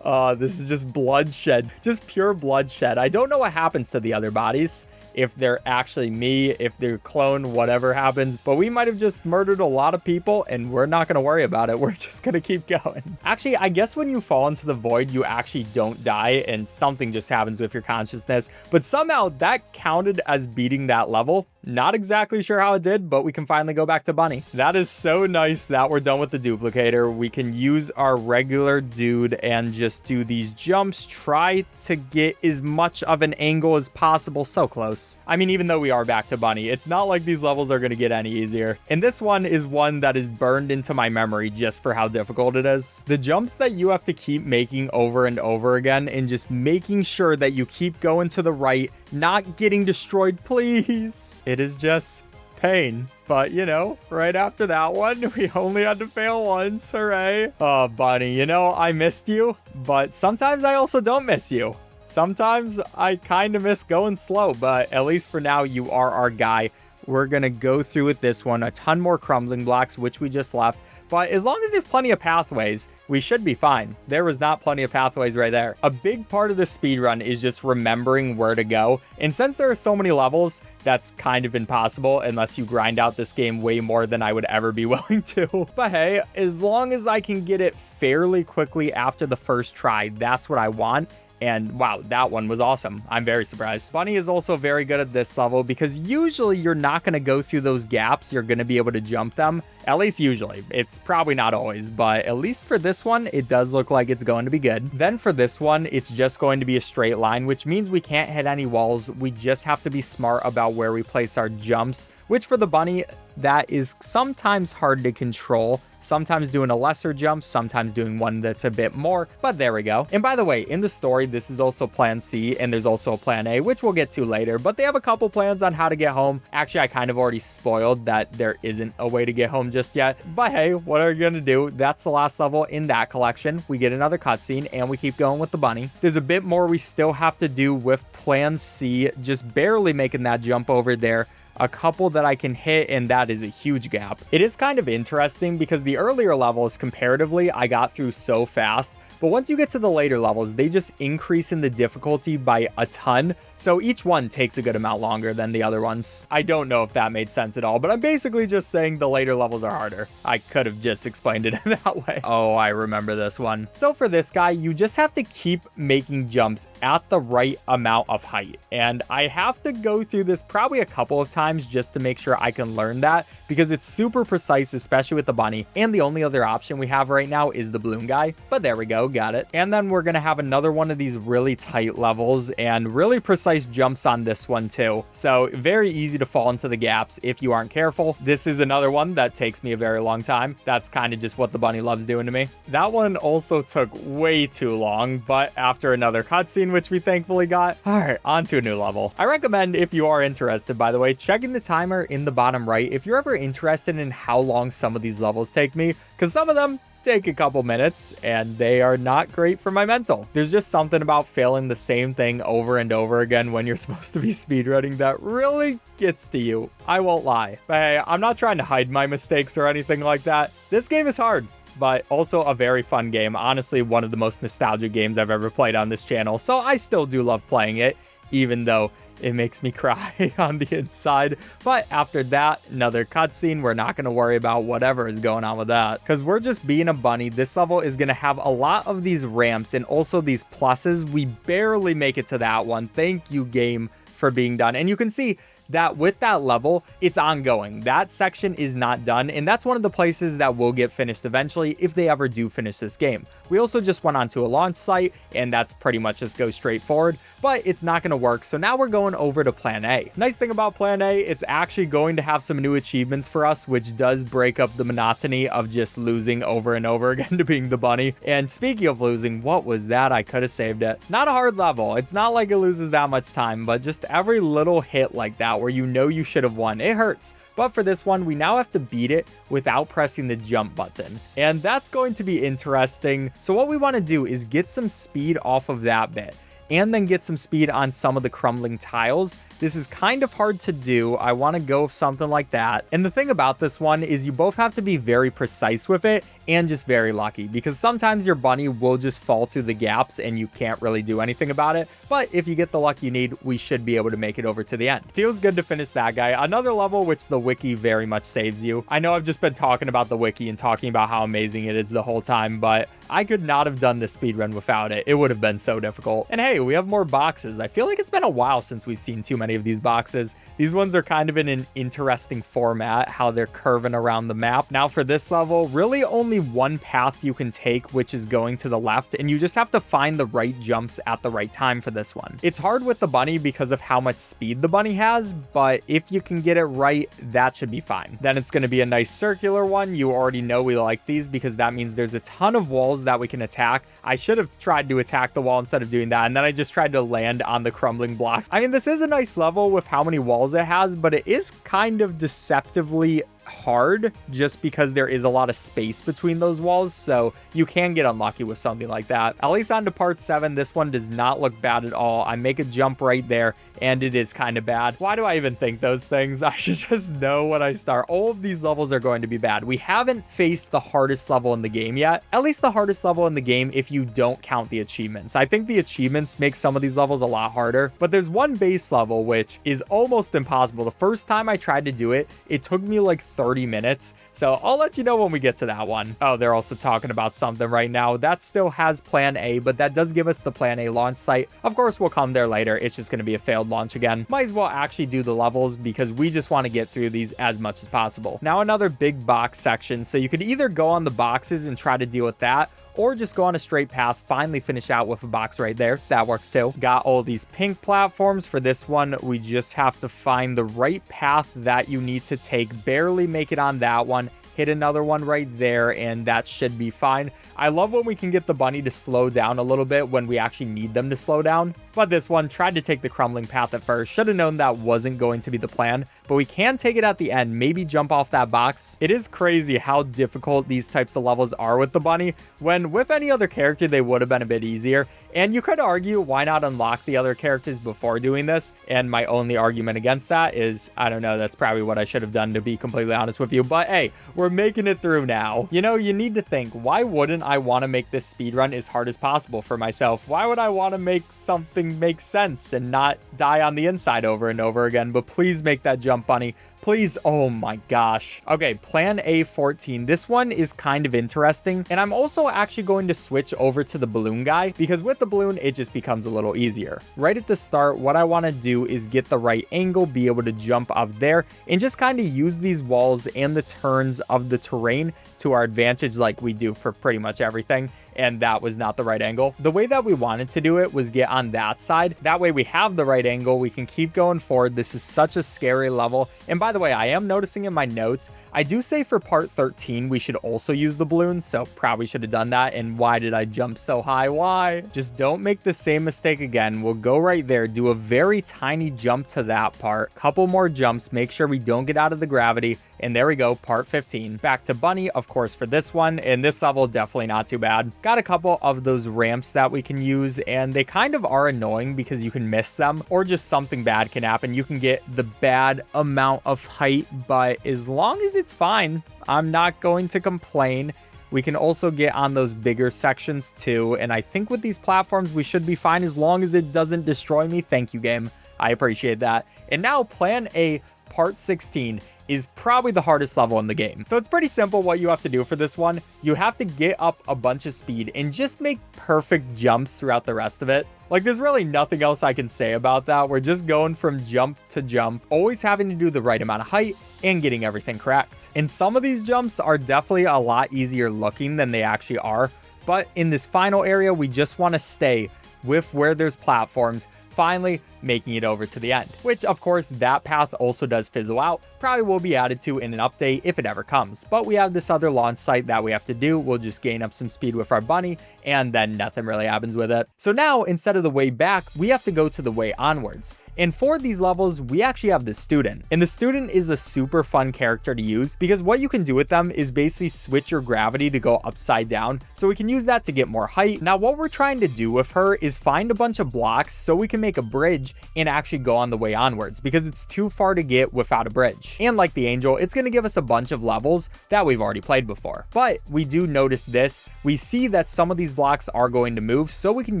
This is just bloodshed, just pure bloodshed. I don't know what happens to the other bodies. If they're actually me, if they're clone, whatever happens. But we might have just murdered a lot of people, and we're not going to worry about it. We're just going to keep going. Actually, I guess when you fall into the void, you actually don't die, and something just happens with your consciousness. But somehow that counted as beating that level. Not exactly sure how it did, but we can finally go back to Bunny. That is so nice that we're done with the duplicator. We can use our regular dude and just do these jumps, try to get as much of an angle as possible. So close. I mean, even though we are back to Bunny, it's not like these levels are going to get any easier. And this one is one that is burned into my memory just for how difficult it is. The jumps that you have to keep making over and over again, and just making sure that you keep going to the right, not getting destroyed, please. It is just pain. But, you know, right after that one, we only had to fail once. Hooray. Oh, Bunny, you know, I missed you, but sometimes I also don't miss you. Sometimes I kind of miss going slow, but at least for now, you are our guy. We're going to go through with this one. A ton more crumbling blocks, which we just left. But as long as there's plenty of pathways, we should be fine. There was not plenty of pathways right there. A big part of the speedrun is just remembering where to go. And since there are so many levels, that's kind of impossible unless you grind out this game way more than I would ever be willing to. But hey, as long as I can get it fairly quickly after the first try, that's what I want. And wow, that one was awesome. I'm very surprised. Bunny is also very good at this level because usually you're not going to go through those gaps. You're going to be able to jump them. At least usually. It's probably not always, but at least for this one, it does look like it's going to be good. Then for this one, it's just going to be a straight line, which means we can't hit any walls. We just have to be smart about where we place our jumps, which for the Bunny, that is sometimes hard to control. Sometimes doing a lesser jump, sometimes doing one that's a bit more, but there we go. And by the way, in the story, this is also plan C, and there's also a plan A, which we'll get to later, but they have a couple plans on how to get home. Actually, I kind of already spoiled that there isn't a way to get home just yet, but hey, what are you gonna do? That's the last level in that collection. We get another cutscene, and we keep going with the bunny. There's a bit more we still have to do with plan C, just barely making that jump over there. A couple that I can hit, and that is a huge gap. It is kind of interesting because the earlier levels, comparatively, I got through so fast, but once you get to the later levels, they just increase in the difficulty by a ton, so each one takes a good amount longer than the other ones. I don't know if that made sense at all, but I'm basically just saying the later levels are harder. I could have just explained it that way. Oh, I remember this one. So for this guy, you just have to keep making jumps at the right amount of height, and I have to go through this probably a couple of times just to make sure I can learn that, because it's super precise, especially with the bunny, and the only other option we have right now is the balloon guy, but there we go, got it. And then we're gonna have another one of these really tight levels and really precise jumps on this one too, so very easy to fall into the gaps if you aren't careful. This is another one that takes me a very long time. That's kind of just what the bunny loves doing to me. That one also took way too long, but after another cutscene, which we thankfully got, all right, on to a new level. I recommend, if you are interested, by the way, checking the timer in the bottom right if you're ever interested in how long some of these levels take me, because some of them take a couple minutes and they are not great for my mental. There's just something about failing the same thing over and over again when you're supposed to be speedrunning that really gets to you. I won't lie. But hey, I'm not trying to hide my mistakes or anything like that. This game is hard, but also a very fun game. Honestly, one of the most nostalgic games I've ever played on this channel, so I still do love playing it, even though it makes me cry on the inside. But after that, another cutscene. We're not going to worry about whatever is going on with that, because we're just being a bunny. This level is going to have a lot of these ramps and also these pluses. We barely make it to that one. Thank you, game, for being done. And you can see that with that level, it's ongoing. That section is not done, and that's one of the places that will get finished eventually if they ever do finish this game. We also just went onto a launch site, and that's pretty much just go straight forward, but it's not going to work, so now we're going over to plan A. Nice thing about plan A, it's actually going to have some new achievements for us, which does break up the monotony of just losing over and over again to being the bunny. And speaking of losing, what was that? I could have saved it. Not a hard level. It's not like it loses that much time, but just every little hit like that where you know you should have won, it hurts. But for this one, we now have to beat it without pressing the jump button, and that's going to be interesting. So what we want to do is get some speed off of that bit, and then get some speed on some of the crumbling tiles. This is kind of hard to do. I want to go with something like that. And the thing about this one is you both have to be very precise with it and just very lucky, because sometimes your bunny will just fall through the gaps and you can't really do anything about it. But if you get the luck you need, we should be able to make it over to the end. Feels good to finish that guy. Another level which the wiki very much saves you. I know I've just been talking about the wiki and talking about how amazing it is the whole time, but I could not have done this speedrun without it. It would have been so difficult. And hey, we have more boxes. I feel like it's been a while since we've seen too many of these boxes. These ones are kind of in an interesting format, how they're curving around the map. Now for this level, really only one path you can take, which is going to the left, and you just have to find the right jumps at the right time for this one. It's hard with the bunny because of how much speed the bunny has, but if you can get it right, that should be fine. Then it's going to be a nice circular one. You already know we like these because that means there's a ton of walls that we can attack. I should have tried to attack the wall instead of doing that, and then I just tried to land on the crumbling blocks. I mean, this is a nice level with how many walls it has, but it is kind of deceptively hard just because there is a lot of space between those walls, so you can get unlucky with something like that. At least on to part 7, this one does not look bad at all. I make a jump right there and it is kind of bad. Why do I even think those things? I should just know when I start. All of these levels are going to be bad. We haven't faced the hardest level in the game yet, at least the hardest level in the game if you don't count the achievements. I think the achievements make some of these levels a lot harder, but there's one base level which is almost impossible. The first time I tried to do it, it took me like 30 minutes. So I'll let you know when we get to that one. Oh, they're also talking about something right now. That still has plan A, but that does give us the plan A launch site. Of course, we'll come there later. It's just going to be a failed launch again. Might as well actually do the levels because we just want to get through these as much as possible. Now another big box section. So you could either go on the boxes and try to deal with that, or just go on a straight path, finally finish out with a box right there. That works too. Got all these pink platforms. For this one, we just have to find the right path that you need to take, barely make it on that one, hit another one right there, and that should be fine. I love when we can get the bunny to slow down a little bit when we actually need them to slow down. But this one tried to take the crumbling path at first. Should have known that wasn't going to be the plan, but we can take it at the end, maybe jump off that box. It is crazy how difficult these types of levels are with the bunny, when with any other character, they would have been a bit easier. And you could argue, why not unlock the other characters before doing this? And my only argument against that is, I don't know, that's probably what I should have done, to be completely honest with you. But hey, we're making it through now. You know, you need to think, why wouldn't I want to make this speedrun as hard as possible for myself? Why would I want to make something make sense and not die on the inside over and over again? But please make that jump, bunny. Please. Oh my gosh. Okay, plan A14. This one is kind of interesting. And I'm also actually going to switch over to the balloon guy, because with the balloon, it just becomes a little easier. Right at the start, what I want to do is get the right angle, be able to jump up there, and just kind of use these walls and the turns of the terrain to our advantage, like we do for pretty much everything. And that was not the right angle. The way that we wanted to do it was get on that side. That way we have the right angle. We can keep going forward. This is such a scary level. And by the way, I am noticing in my notes, I do say for part 13, we should also use the balloons. So probably should have done that. And why did I jump so high? Why? Just don't make the same mistake again. We'll go right there, do a very tiny jump to that part, couple more jumps, make sure we don't get out of the gravity. And there we go, part 15. Back to bunny, of course, for this one. And this level, definitely not too bad. Got a couple of those ramps that we can use, and they kind of are annoying because you can miss them, or just something bad can happen. You can get the bad amount of height, but as long as it's fine, I'm not going to complain. We can also get on those bigger sections too. And I think with these platforms, we should be fine as long as it doesn't destroy me. Thank you, game. I appreciate that. And now plan A, part 16. Is probably the hardest level in the game. So it's pretty simple what you have to do for this one. You have to get up a bunch of speed and just make perfect jumps throughout the rest of it. Like, there's really nothing else I can say about that. We're just going from jump to jump, always having to do the right amount of height and getting everything correct. And some of these jumps are definitely a lot easier looking than they actually are. But in this final area, we just want to stay with where there's platforms, finally making it over to the end, which of course that path also does fizzle out. Probably will be added to in an update if it ever comes, but we have this other launch site that we have to do. We'll just gain up some speed with our bunny, and then nothing really happens with it. So now, instead of the way back, we have to go to the way onwards. And for these levels, we actually have the student. And the student is a super fun character to use, because what you can do with them is basically switch your gravity to go upside down. So we can use that to get more height. Now, what we're trying to do with her is find a bunch of blocks so we can make a bridge and actually go on the way onwards, because it's too far to get without a bridge. And like the angel, it's going to give us a bunch of levels that we've already played before. But we do notice this. We see that some of these blocks are going to move, so we can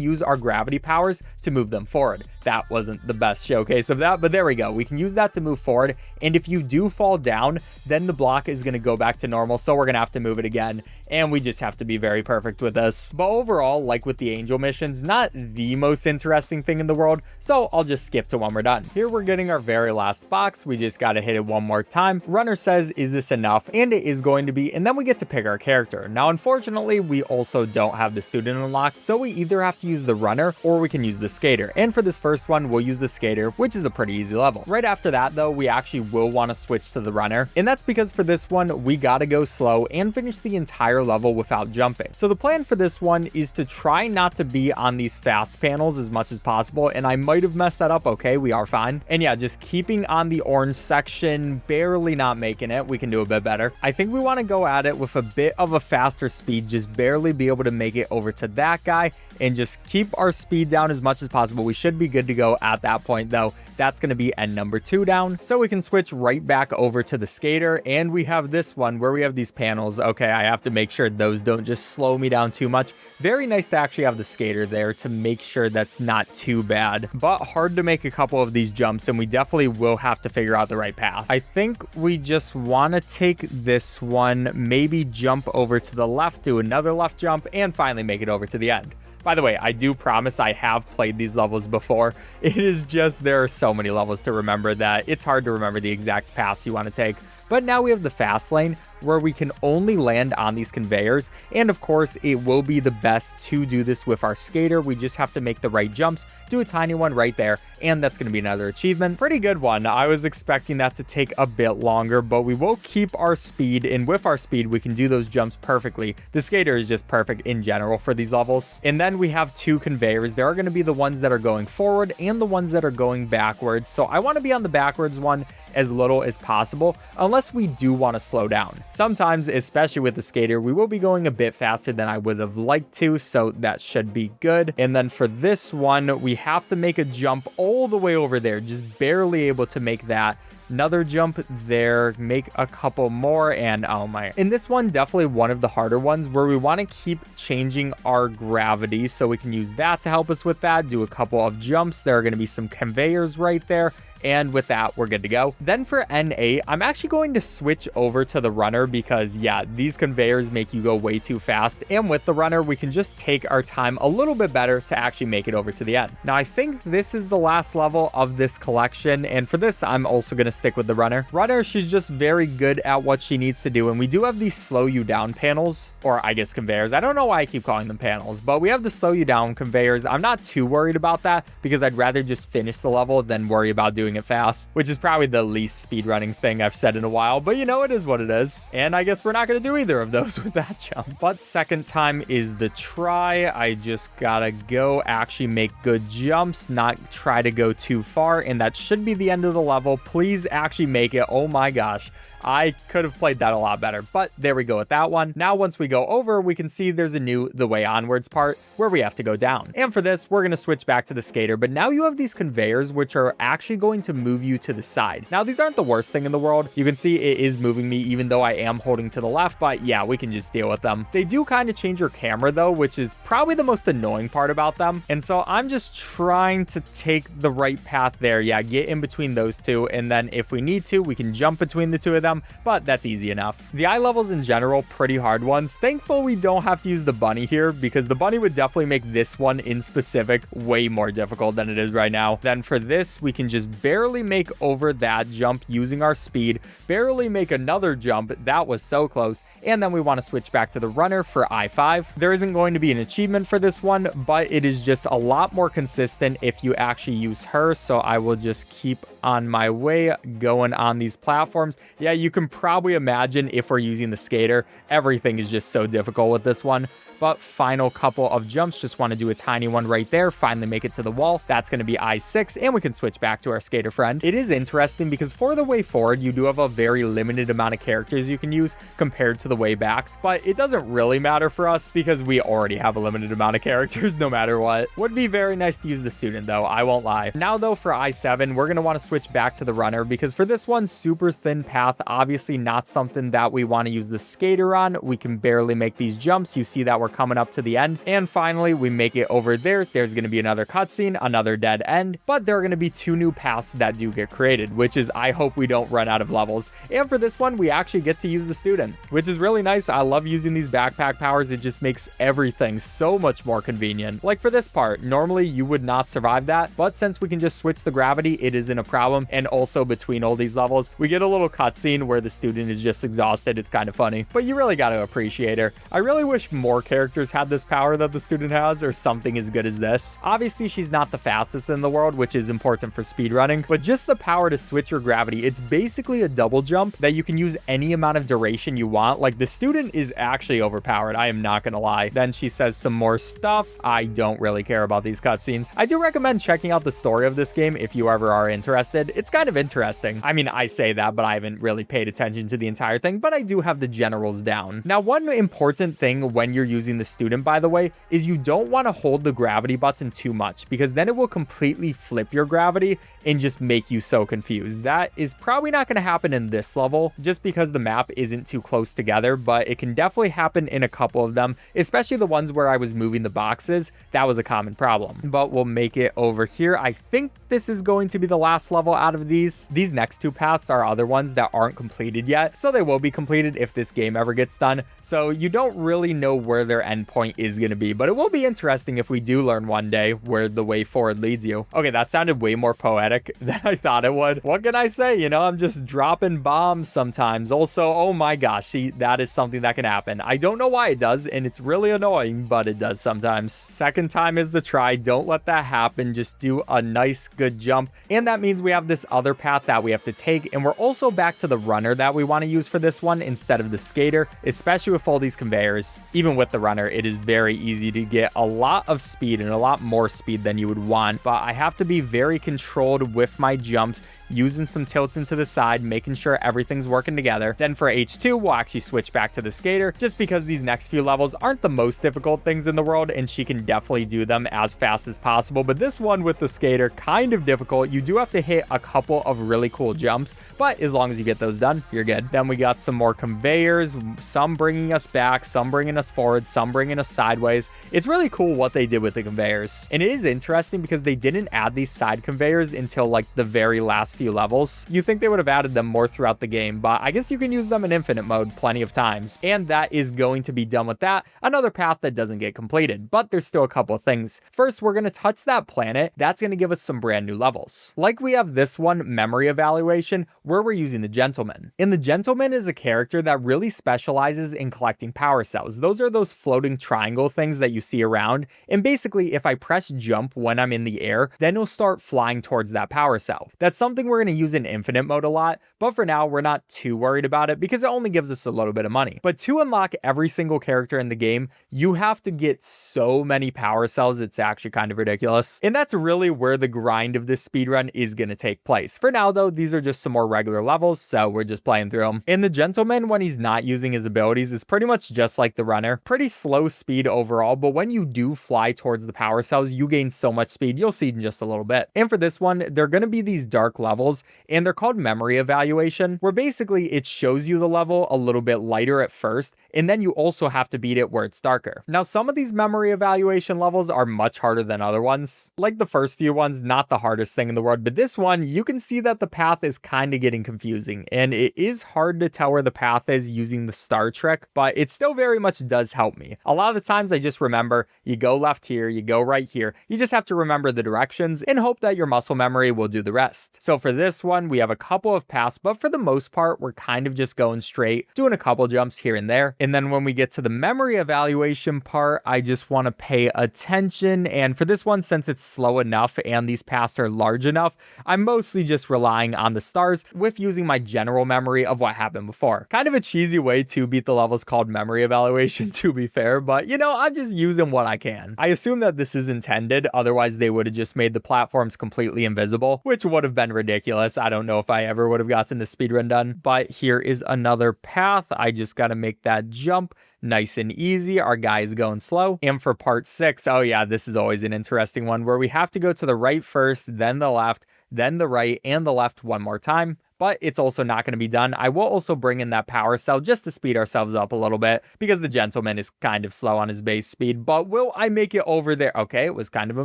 use our gravity powers to move them forward. That wasn't the best showcase of that, but there we go. We can use that to move forward. And if you do fall down, then the block is going to go back to normal. So we're going to have to move it again. And we just have to be very perfect with this. But overall, like with the angel missions, not the most interesting thing in the world. So I'll just skip to when we're done. Here we're getting our very last box. We just got to hit it one more time. Runner says, is this enough? And it is going to be. And then we get to pick our character. Now, unfortunately, we also don't have the student unlocked. So we either have to use the runner or we can use the skater. And for this first one, we'll use the skater, which is a pretty easy level. Right after that, though, we actually will want to switch to the runner. And that's because for this one, we got to go slow and finish the entire level without jumping. So the plan for this one is to try not to be on these fast panels as much as possible. And I might have messed that up. Okay, we are fine. And yeah, just keeping on the orange section, barely not making it. We can do a bit better. I think we want to go at it with a bit of a faster speed, just barely be able to make it over to that guy and just keep our speed down as much as possible. We should be good to go at that point, though. That's going to be end number 2 down. So we can switch right back over to the skater, and we have this one where we have these panels. Okay, I have to make sure those don't just slow me down too much. Very nice to actually have the skater there to make sure that's not too bad, but hard to make a couple of these jumps, and we definitely will have to figure out the right path. I think we just want to take this one, maybe jump over to the left, do another left jump, and finally make it over to the end. By the way, I do promise I have played these levels before. It is just there are so many levels to remember that it's hard to remember the exact paths you want to take. But now we have the fast lane, where we can only land on these conveyors. And of course, it will be the best to do this with our skater. We just have to make the right jumps, do a tiny one right there, and that's going to be another achievement. Pretty good one. I was expecting that to take a bit longer, but we will keep our speed, and with our speed, we can do those jumps perfectly. The skater is just perfect in general for these levels. And then we have two conveyors. There are going to be the ones that are going forward and the ones that are going backwards. So I want to be on the backwards one as little as possible, unless we do want to slow down. Sometimes, especially with the skater, we will be going a bit faster than I would have liked to, so that should be good. And then for this one, we have to make a jump all the way over there, just barely able to make that. Another jump there, make a couple more, and oh my. In this one, definitely one of the harder ones where we want to keep changing our gravity, so we can use that to help us with that. Do a couple of jumps. There are going to be some conveyors right there. And with that, we're good to go. Then for N8, I'm actually going to switch over to the runner because, yeah, these conveyors make you go way too fast. And with the runner, we can just take our time a little bit better to actually make it over to the end. Now, I think this is the last level of this collection. And for this, I'm also going to stick with the runner. Runner, she's just very good at what she needs to do. And we do have these slow you down panels, or I guess conveyors. I don't know why I keep calling them panels, but we have the slow you down conveyors. I'm not too worried about that because I'd rather just finish the level than worry about doing it fast, which is probably the least speedrunning thing I've said in a while, but you know, it is what it is. And I guess we're not going to do either of those with that jump. But second time is the try. I just gotta go actually make good jumps, not try to go too far, and that should be the end of the level. Please actually make it. Oh my gosh. I could have played that a lot better, but there we go with that one. Now, once we go over, we can see there's a new The Way Onwards part where we have to go down. And for this, we're going to switch back to the skater, but now you have these conveyors, which are actually going to move you to the side. Now, these aren't the worst thing in the world. You can see it is moving me even though I am holding to the left, but yeah, we can just deal with them. They do kind of change your camera though, which is probably the most annoying part about them. And so I'm just trying to take the right path there. Yeah, get in between those two. And then if we need to, we can jump between the two of them. But that's easy enough. The eye levels in general, pretty hard ones. Thankful we don't have to use the bunny here because the bunny would definitely make this one in specific way more difficult than it is right now. Then for this, we can just barely make over that jump using our speed, barely make another jump. That was so close. And then we want to switch back to the runner for I5. There isn't going to be an achievement for this one, but it is just a lot more consistent if you actually use her. So I will just keep on my way going on these platforms. Yeah, you can probably imagine if we're using the skater, everything is just so difficult with this one. But final couple of jumps, just want to do a tiny one right there, finally make it to the wall. That's going to be I6, and we can switch back to our skater friend. It is interesting because for the way forward, you do have a very limited amount of characters you can use compared to the way back, but it doesn't really matter for us because we already have a limited amount of characters no matter what. Would be very nice to use the student though, I won't lie. Now though, for I7, we're going to want to switch back to the runner because for this one, super thin path, obviously not something that we want to use the skater on. We can barely make these jumps. You see that we're coming up to the end, and finally we make it over there. There's going to be another cutscene, another dead end, but there are going to be two new paths that do get created, which is I hope we don't run out of levels. And for this one, we actually get to use the student, which is really nice. I love using these backpack powers. It just makes everything so much more convenient. Like for this part, normally you would not survive that, but since we can just switch the gravity, it isn't a problem. And also between all these levels, we get a little cutscene where the student is just exhausted. It's kind of funny, but you really got to appreciate her. I really wish more characters had this power that the student has, or something as good as this. Obviously, she's not the fastest in the world, which is important for speedrunning, but just the power to switch your gravity. It's basically a double jump that you can use any amount of duration you want. Like the student is actually overpowered. I am not gonna lie. Then she says some more stuff. I don't really care about these cutscenes. I do recommend checking out the story of this game if you ever are interested. It's kind of interesting. I mean, I say that, but I haven't really paid attention to the entire thing, but I do have the generals down. Now, one important thing when you're using the student, by the way, is you don't want to hold the gravity button too much because then it will completely flip your gravity and just make you so confused. That is probably not going to happen in this level just because the map isn't too close together, but it can definitely happen in a couple of them, especially the ones where I was moving the boxes. That was a common problem, but we'll make it over here. I think this is going to be the last level level out of these. These next two paths are other ones that aren't completed yet, so they will be completed if this game ever gets done. So you don't really know where their endpoint is going to be, but it will be interesting if we do learn one day where the way forward leads you. Okay, that sounded way more poetic than I thought it would. What can I say? You know, I'm just dropping bombs sometimes. Also, oh my gosh, see, that is something that can happen. I don't know why it does, and it's really annoying, but it does sometimes. Second time is the try. Don't let that happen. Just do a nice, good jump. And that means we have this other path that we have to take, and we're also back to the runner that we want to use for this one instead of the skater, especially with all these conveyors. Even with the runner, it is very easy to get a lot of speed and a lot more speed than you would want, but I have to be very controlled with my jumps, using some tilt into the side, making sure everything's working together. Then for H2, we'll actually switch back to the skater, just because these next few levels aren't the most difficult things in the world, and she can definitely do them as fast as possible. But this one with the skater, kind of difficult. You do have to hit a couple of really cool jumps, but as long as you get those done, you're good. Then we got some more conveyors, some bringing us back, some bringing us forward, some bringing us sideways. It's really cool what they did with the conveyors. And it is interesting because they didn't add these side conveyors until like the very last few levels. You think they would have added them more throughout the game, but I guess you can use them in infinite mode plenty of times. And that is going to be done with that. Another path that doesn't get completed, but there's still a couple of things. First, we're going to touch that planet. That's going to give us some brand new levels. Like we have this one, memory evaluation, where we're using the gentleman. And the gentleman is a character that really specializes in collecting power cells. Those are those floating triangle things that you see around. And basically, if I press jump when I'm in the air, then it'll start flying towards that power cell. That's something we're going to use in infinite mode a lot, but for now, we're not too worried about it because it only gives us a little bit of money. But to unlock every single character in the game, you have to get so many power cells, it's actually kind of ridiculous. And that's really where the grind of this speedrun is going to take place. For now, though, these are just some more regular levels, so we're just playing through them. And the gentleman, when he's not using his abilities, is pretty much just like the runner. Pretty slow speed overall, but when you do fly towards the power cells, you gain so much speed. You'll see in just a little bit. And for this one, they're going to be these dark levels, and they're called memory evaluation, where basically it shows you the level a little bit lighter at first, and then you also have to beat it where it's darker. Now, some of these memory evaluation levels are much harder than other ones. Like the first few ones, not the hardest thing in the world, but this one, you can see that the path is kind of getting confusing, and it is hard to tell where the path is using the star trick, but it still very much does help me. A lot of the times I just remember, you go left here, you go right here. You just have to remember the directions and hope that your muscle memory will do the rest. So for this one, we have a couple of paths, but for the most part, we're kind of just going straight, doing a couple jumps here and there. And then when we get to the memory evaluation part, I just want to pay attention. And for this one, since it's slow enough and these paths are large enough, I'm mostly just relying on the stars with using my general memory of what happened before. Kind of a cheesy way to beat the levels called memory evaluation, to be fair, but you know, I'm just using what I can. I assume that this is intended, otherwise they would have just made the platforms completely invisible, which would have been ridiculous. I don't know if I ever would have gotten this speedrun done, but here is another path. I just got to make that jump nice and easy. Our guy is going slow. And for part 6, oh yeah, this is always an interesting one where we have to go to the right first, then the left, then the right, and the left one more time. But it's also not going to be done. I will also bring in that power cell just to speed ourselves up a little bit because the gentleman is kind of slow on his base speed. But will I make it over there? Okay, it was kind of a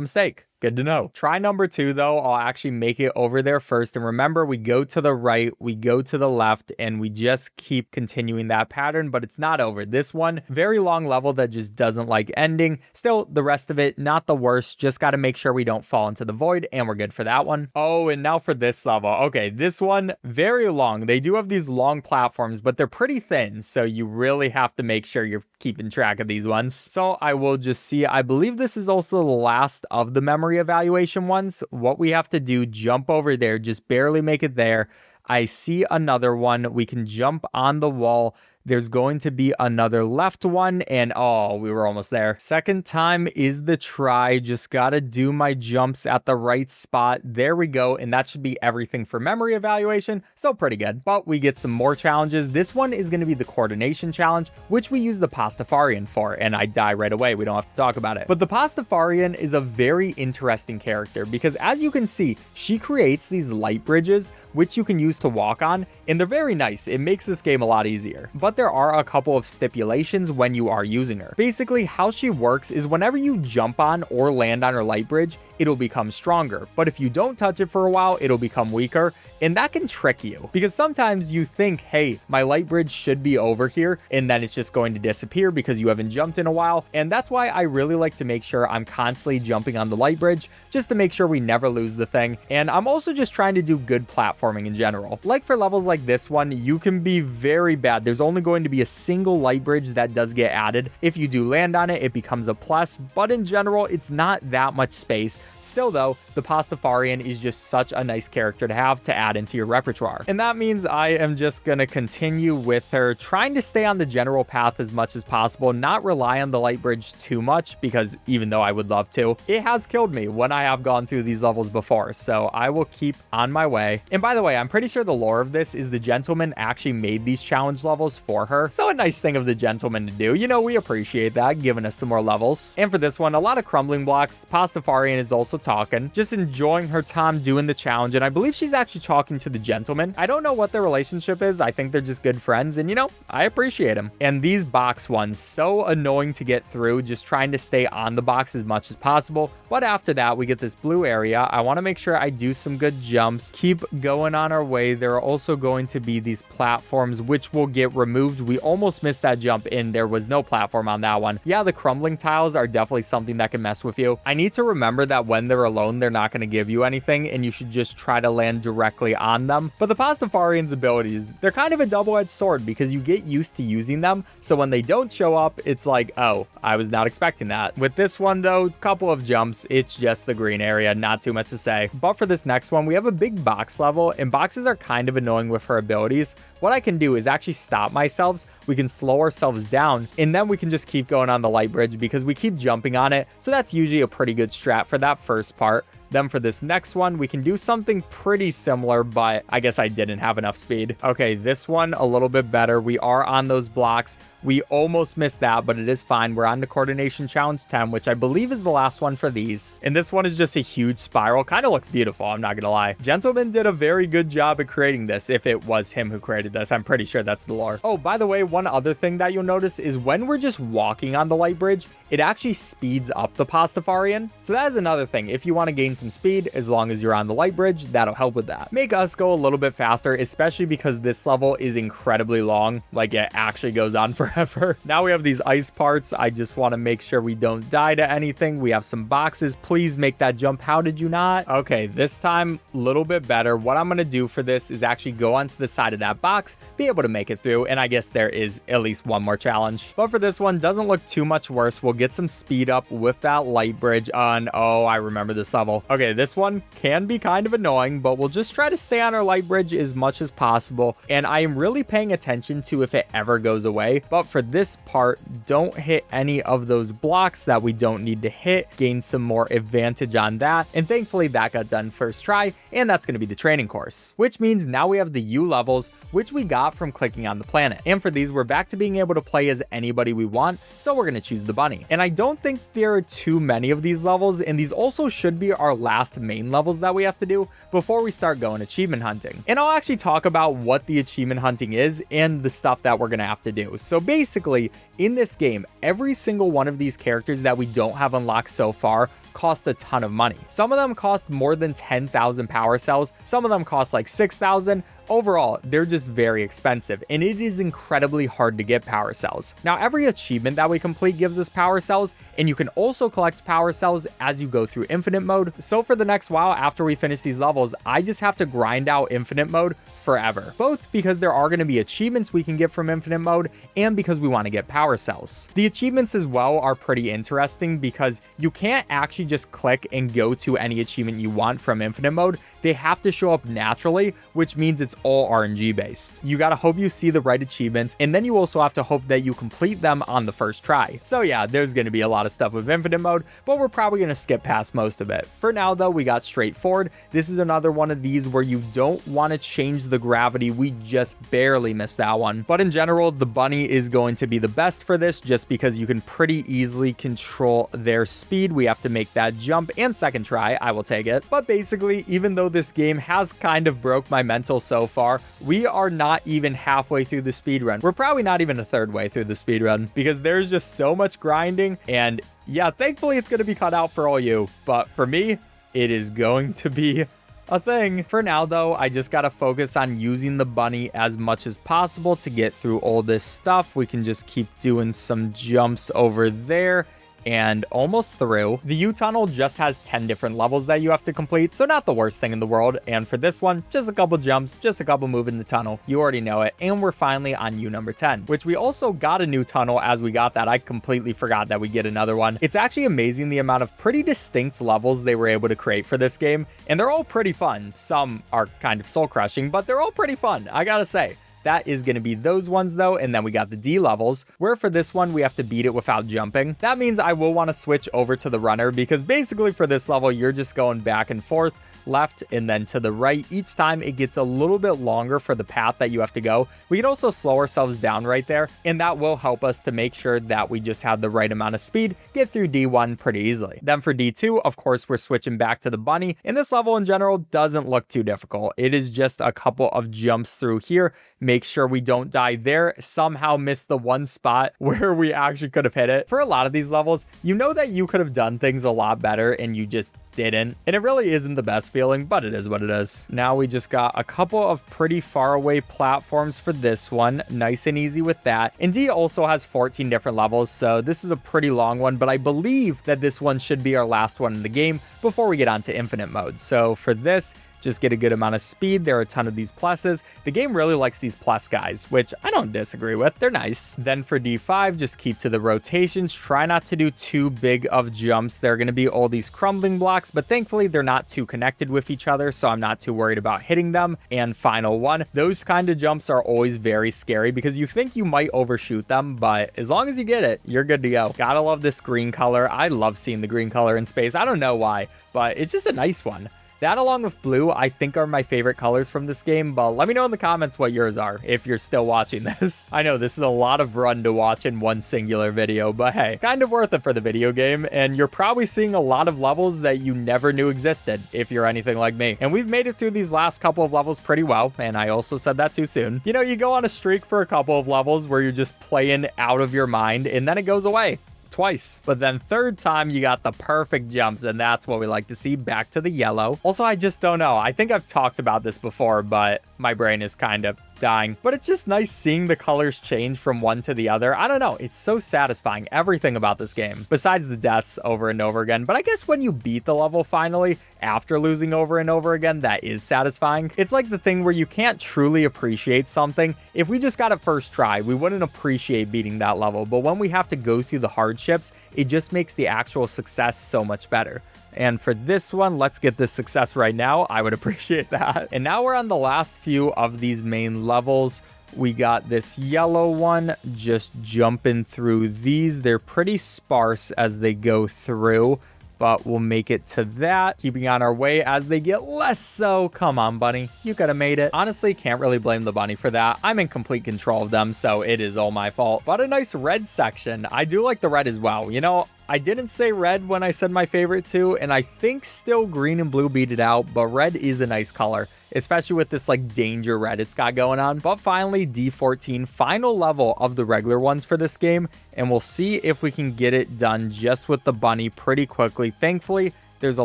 mistake. Good to know. Try number 2, though. I'll actually make it over there first. And remember, we go to the right, we go to the left, and we just keep continuing that pattern, but it's not over. This one, very long level that just doesn't like ending. Still, the rest of it, not the worst. Just got to make sure we don't fall into the void, and we're good for that one. Oh, and now for this level. Okay, this one, very long. They do have these long platforms, but they're pretty thin, so you really have to make sure you're keeping track of these ones. So I will just see. I believe this is also the last of the memory evaluation ones. What we have to do, jump over there, just barely make it there. I see another one. We can jump on the wall. There's going to be another left one, and oh, we were almost there. Second time is the try. Just gotta do my jumps at the right spot. There we go, and that should be everything for memory evaluation, so pretty good. But we get some more challenges. This one is going to be the coordination challenge, which we use the Pastafarian for, and I die right away. We don't have to talk about it. But the Pastafarian is a very interesting character because, as you can see, she creates these light bridges, which you can use to walk on, and they're very nice. It makes this game a lot easier. But there are a couple of stipulations when you are using her. Basically, how she works is whenever you jump on or land on her light bridge, it'll become stronger. But if you don't touch it for a while, it'll become weaker. And that can trick you because sometimes you think, hey, my light bridge should be over here, and then it's just going to disappear because you haven't jumped in a while. And that's why I really like to make sure I'm constantly jumping on the light bridge just to make sure we never lose the thing. And I'm also just trying to do good platforming in general. Like for levels like this one, you can be very bad. There's only going to be a single light bridge that does get added. If you do land on it, it becomes a plus, but in general, it's not that much space. Still though, the Pastafarian is just such a nice character to have to add into your repertoire. And that means I am just gonna continue with her, trying to stay on the general path as much as possible, not rely on the light bridge too much, because even though I would love to, it has killed me when I have gone through these levels before, so I will keep on my way. And by the way, I'm pretty sure the lore of this is the gentleman actually made these challenge levels for her, so a nice thing of the gentleman to do. You know, we appreciate that, giving us some more levels. And for this one, a lot of crumbling blocks. Pastafarian is also talking, just enjoying her time doing the challenge, and I believe she's actually talking to the gentleman. I don't know what their relationship is. I think they're just good friends, and you know, I appreciate them. And these box ones, so annoying to get through, just trying to stay on the box as much as possible. But after that, we get this blue area. I want to make sure I do some good jumps, keep going on our way. There are also going to be these platforms which will get removed. We almost missed that jump in. There was no platform on that one. Yeah, the crumbling tiles are definitely something that can mess with you. I need to remember that when they're alone, they're not going to give you anything, and you should just try to land directly on them. But the Pastafarian's abilities, they're kind of a double-edged sword because you get used to using them, so when they don't show up, it's like, oh, I was not expecting that. With this one though, couple of jumps, it's just the green area, not too much to say. But for this next one, we have a big box level, and boxes are kind of annoying with her abilities. What I can do is actually stop myself, we can slow ourselves down, and then we can just keep going on the light bridge because we keep jumping on it, so that's usually a pretty good strat for that first part. Then for this next one, we can do something pretty similar, but I guess I didn't have enough speed. Okay, this one a little bit better. We are on those blocks. We almost missed that, but it is fine. We're on the Coordination Challenge 10, which I believe is the last one for these. And this one is just a huge spiral. Kind of looks beautiful, I'm not gonna lie. Gentleman did a very good job at creating this, if it was him who created this. I'm pretty sure that's the lore. Oh, by the way, one other thing that you'll notice is when we're just walking on the light bridge, it actually speeds up the Pastafarian. So that is another thing. If you want to gain some speed, as long as you're on the light bridge, that'll help with that. Make us go a little bit faster, especially because this level is incredibly long. Like, it actually goes on forever. Now we have these ice parts. I just want to make sure we don't die to anything. We have some boxes. Please make that jump. How did you not? Okay, this time a little bit better. What I'm going to do for this is actually go onto the side of that box, be able to make it through, and I guess there is at least one more challenge. But for this one, doesn't look too much worse. We'll get some speed up with that light bridge on. Oh, I remember this level. Okay, this one can be kind of annoying, but we'll just try to stay on our light bridge as much as possible. And I am really paying attention to if it ever goes away. But for this part, don't hit any of those blocks that we don't need to hit. Gain some more advantage on that. And thankfully that got done first try. And that's going to be the training course, which means now we have the U levels, which we got from clicking on the planet. And for these, we're back to being able to play as anybody we want. So we're going to choose the bunny. And I don't think there are too many of these levels. And these also should be our last main levels that we have to do before we start going achievement hunting. And I'll actually talk about what the achievement hunting is and the stuff that we're going to have to do. So basically, in this game, every single one of these characters that we don't have unlocked so far cost a ton of money. Some of them cost more than 10,000 power cells. Some of them cost like 6,000. Overall, they're just very expensive, and it is incredibly hard to get power cells. Now, every achievement that we complete gives us power cells, and you can also collect power cells as you go through infinite mode. So for the next while, after we finish these levels, I just have to grind out infinite mode forever. Both because there are going to be achievements we can get from infinite mode, and because we want to get power cells. The achievements as well are pretty interesting because you can't actually just click and go to any achievement you want from infinite mode. They have to show up naturally, which means it's all RNG based. You gotta hope you see the right achievements, and then you also have to hope that you complete them on the first try. So yeah, there's gonna be a lot of stuff with infinite mode, but we're probably gonna skip past most of it. For now though, we got straightforward. This is another one of these where you don't want to change the gravity. We just barely missed that one. But in general, the bunny is going to be the best for this just because you can pretty easily control their speed. We have to make that jump and second try. I will take it. But basically, even though though this game has kind of broke my mental so far, we are not even halfway through the speedrun. We're probably not even a third way through the speedrun because there's just so much grinding. And yeah, thankfully it's going to be cut out for all you. But for me, it is going to be a thing. For now, though, I just got to focus on using the bunny as much as possible to get through all this stuff. We can just keep doing some jumps over there. And almost through. The U-tunnel just has 10 different levels that you have to complete, so not the worst thing in the world. And for this one, just a couple jumps, just a couple move in the tunnel. You already know it. And we're finally on U number 10, which we also got a new tunnel as we got that. I completely forgot that we get another one. It's actually amazing the amount of pretty distinct levels they were able to create for this game, and they're all pretty fun. Some are kind of soul-crushing, but they're all pretty fun, I gotta say. That is going to be those ones though, and then we got the D levels, where for this one we have to beat it without jumping. That means I will want to switch over to the runner, because basically for this level you're just going back and forth, left and then to the right. Each time it gets a little bit longer for the path that you have to go. We can also slow ourselves down right there, and that will help us to make sure that we just have the right amount of speed, get through D1 pretty easily. Then for D2, of course, we're switching back to the bunny, and this level in general doesn't look too difficult. It is just a couple of jumps through here. Make sure we don't die there, somehow miss the one spot where we actually could have hit it. For a lot of these levels, you know that you could have done things a lot better and you just didn't, and it really isn't the best feeling, but it is what it is. Now we just got a couple of pretty far away platforms for this one, nice and easy with that. And D also has 14 different levels, so this is a pretty long one, but I believe that this one should be our last one in the game before we get on to infinite mode. So for this, just get a good amount of speed. There are a ton of these pluses. The game really likes these plus guys, which I don't disagree with. They're nice. Then for D5, just keep to the rotations. Try not to do too big of jumps. There are going to be all these crumbling blocks, but thankfully they're not too connected with each other, so I'm not too worried about hitting them. And final one, those kind of jumps are always very scary because you think you might overshoot them, but as long as you get it, you're good to go. Gotta love this green color. I love seeing the green color in space. I don't know why, but it's just a nice one. That along with blue, I think are my favorite colors from this game, but let me know in the comments what yours are if you're still watching this. I know this is a lot of run to watch in one singular video, but hey, kind of worth it for the video game, and you're probably seeing a lot of levels that you never knew existed if you're anything like me. And we've made it through these last couple of levels pretty well, and I also said that too soon. You know, you go on a streak for a couple of levels where you're just playing out of your mind, and then it goes away. Twice. But then third time you got the perfect jumps, and that's what we like to see. Back to the yellow. Also, I just don't know. I think I've talked about this before, but my brain is kind of dying. But it's just nice seeing the colors change from one to the other. I don't know. It's so satisfying. Everything about this game, besides the deaths over and over again. But I guess when you beat the level finally, after losing over and over again, that is satisfying. It's like the thing where you can't truly appreciate something. If we just got it first try, we wouldn't appreciate beating that level. But when we have to go through the hardships, it just makes the actual success so much better. And for this one, let's get this success right now. I would appreciate that. And now we're on the last few of these main levels. We got this yellow one, just jumping through these. They're pretty sparse as they go through, but we'll make it to that, keeping on our way as they get less so. Come on, bunny. You could have made it. Honestly, can't really blame the bunny for that. I'm in complete control of them, so it is all my fault. But a nice red section. I do like the red as well. You know, I didn't say red when I said my favorite too, and I think still green and blue beat it out, but red is a nice color, especially with this like danger red it's got going on. But finally, D14, final level of the regular ones for this game, and we'll see if we can get it done just with the bunny pretty quickly. Thankfully, there's a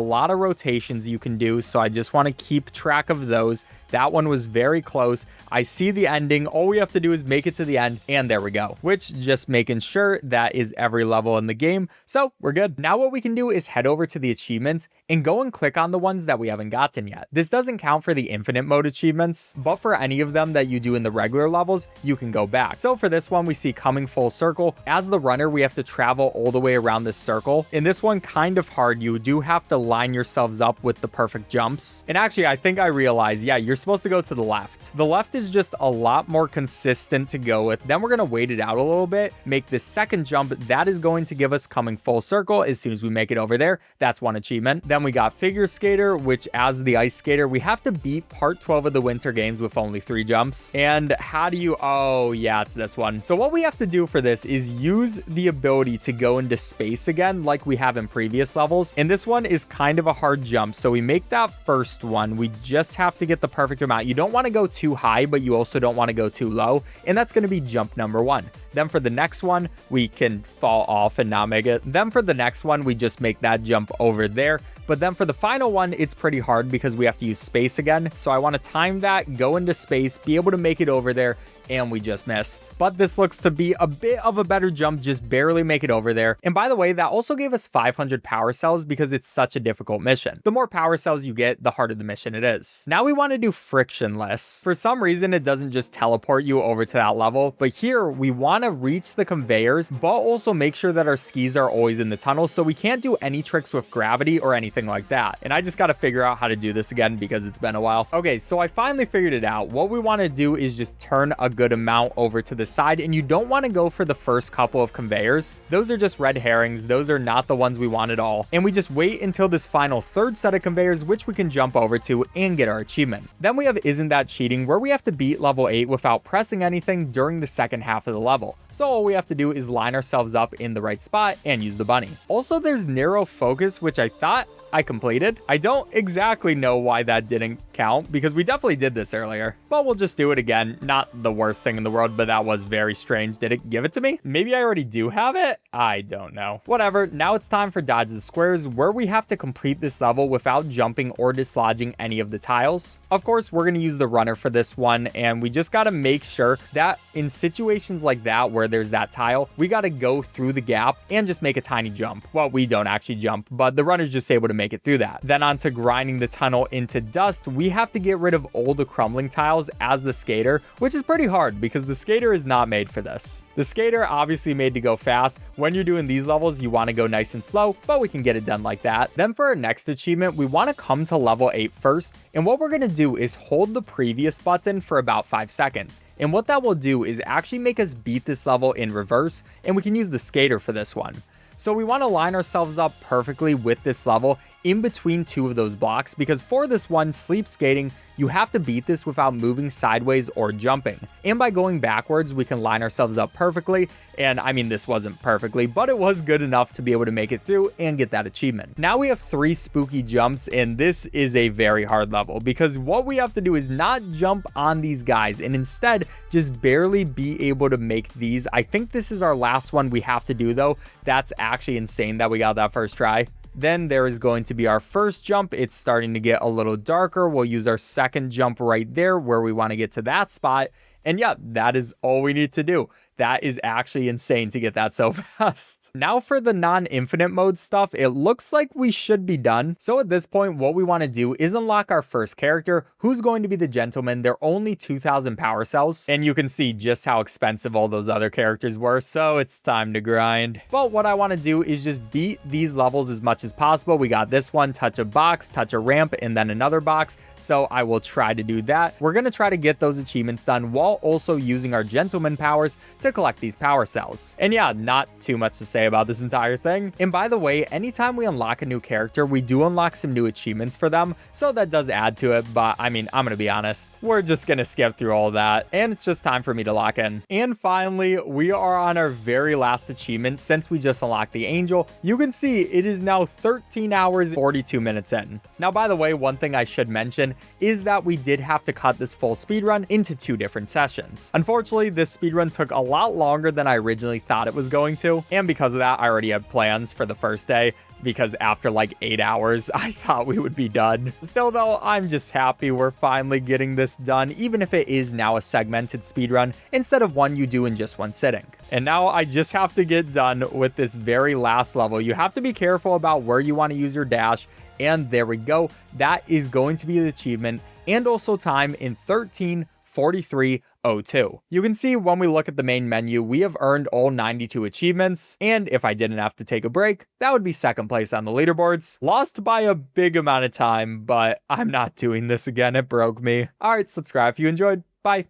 lot of rotations you can do, so I just want to keep track of those. That one was very close. I see the ending. All we have to do is make it to the end, and there we go. Which, just making sure that is every level in the game. So we're good. Now what we can do is head over to the achievements and go and click on the ones that we haven't gotten yet. This doesn't count for the infinite mode achievements, but for any of them that you do in the regular levels, you can go back. So for this one, we see coming full circle. As the runner, we have to travel all the way around this circle. In this one, kind of hard. You do have to line yourselves up with the perfect jumps. And actually, I think I realized, yeah, you're supposed to go to the left. The left is just a lot more consistent to go with. Then we're going to wait it out a little bit, make this second jump. That is going to give us coming full circle. As soon as we make it over there, that's one achievement. Then we got figure skater, which as the ice skater, we have to beat part 12 of the winter games with only 3 jumps. And how do you, oh yeah, it's this one. So what we have to do for this is use the ability to go into space again, like we have in previous levels. And this one is kind of a hard jump. So we make that first one. We just have to get the perfect amount. You don't want to go too high, but you also don't want to go too low. And that's going to be jump number 1. Then for the next one, we can fall off and not make it. Then for the next one, we just make that jump over there. But then for the final one, it's pretty hard because we have to use space again. So I want to time that, go into space, be able to make it over there, and we just missed. But this looks to be a bit of a better jump, just barely make it over there. And by the way, that also gave us 500 power cells because it's such a difficult mission. The more power cells you get, the harder the mission it is. Now we want to do frictionless. For some reason, it doesn't just teleport you over to that level, but here we want to reach the conveyors, but also make sure that our skis are always in the tunnel, so we can't do any tricks with gravity or anything like that. And I just got to figure out how to do this again because it's been a while. Okay, so I finally figured it out. What we want to do is just turn a good amount over to the side, and you don't want to go for the first couple of conveyors. Those are just red herrings. Those are not the ones we want at all. And we just wait until this final third set of conveyors, which we can jump over to and get our achievement. Then we have Isn't That Cheating, where we have to beat level 8 without pressing anything during the second half of the level. So all we have to do is line ourselves up in the right spot and use the bunny. Also, there's narrow focus, which I thought I completed. I don't exactly know why that didn't count because we definitely did this earlier, but we'll just do it again. Not the worst thing in the world, but that was very strange. Did it give it to me? Maybe I already do have it. I don't know. Whatever. Now it's time for Dodge the Squares, where we have to complete this level without jumping or dislodging any of the tiles. Of course, we're going to use the runner for this one, and we just got to make sure that in situations like that where there's that tile, we got to go through the gap and just make a tiny jump. Well, we don't actually jump, but the runner's just able to make it through that. Then on to grinding the tunnel into dust. We have to get rid of all the crumbling tiles as the skater, which is pretty hard because the skater is not made for this. The skater obviously made to go fast. When you're doing these levels, you want to go nice and slow, but we can get it done like that. Then for our next achievement, we want to come to level 8 first. And what we're going to do is hold the previous button for about 5 seconds. And what that will do is actually make us beat this level in reverse, and we can use the skater for this one. So we want to line ourselves up perfectly with this level in between 2 of those blocks, because for this one, sleep skating, you have to beat this without moving sideways or jumping. And by going backwards, we can line ourselves up perfectly. And I mean, this wasn't perfectly, but it was good enough to be able to make it through and get that achievement. Now we have 3 spooky jumps, and this is a very hard level because what we have to do is not jump on these guys and instead just barely be able to make these. I think this is our last one we have to do though. That's actually insane that we got that first try. Then there is going to be our first jump. It's starting to get a little darker. We'll use our second jump right there where we want to get to that spot. And yeah, that is all we need to do. That is actually insane to get that so fast. Now for the non-infinite mode stuff, it looks like we should be done. So at this point, what we want to do is unlock our first character, who's going to be the gentleman. They're only 2,000 power cells, and you can see just how expensive all those other characters were, so it's time to grind. But what I want to do is just beat these levels as much as possible. We got this one, touch a box, touch a ramp, and then another box, so I will try to do that. We're going to try to get those achievements done while also using our gentleman powers to collect these power cells. And yeah, not too much to say about this entire thing. And by the way, anytime we unlock a new character, we do unlock some new achievements for them, so that does add to it. But I mean, I'm gonna be honest, we're just gonna skip through all that, and it's just time for me to lock in. And finally, we are on our very last achievement since we just unlocked the angel. You can see it is now 13 hours 42 minutes in. Now, by the way, one thing I should mention is that we did have to cut this full speedrun into 2 different sessions. Unfortunately, this speedrun took a lot longer than I originally thought it was going to, and because of that, I already had plans for the first day, because after like 8 hours, I thought we would be done. Still though, I'm just happy we're finally getting this done, even if it is now a segmented speedrun instead of one you do in just one sitting. And now I just have to get done with this very last level. You have to be careful about where you want to use your dash, and there we go. That is going to be the achievement, and also time in 13:43:02. You can see when we look at the main menu, we have earned all 92 achievements, and if I didn't have to take a break, that would be second place on the leaderboards. Lost by a big amount of time, but I'm not doing this again. It broke me. All right, subscribe if you enjoyed. Bye.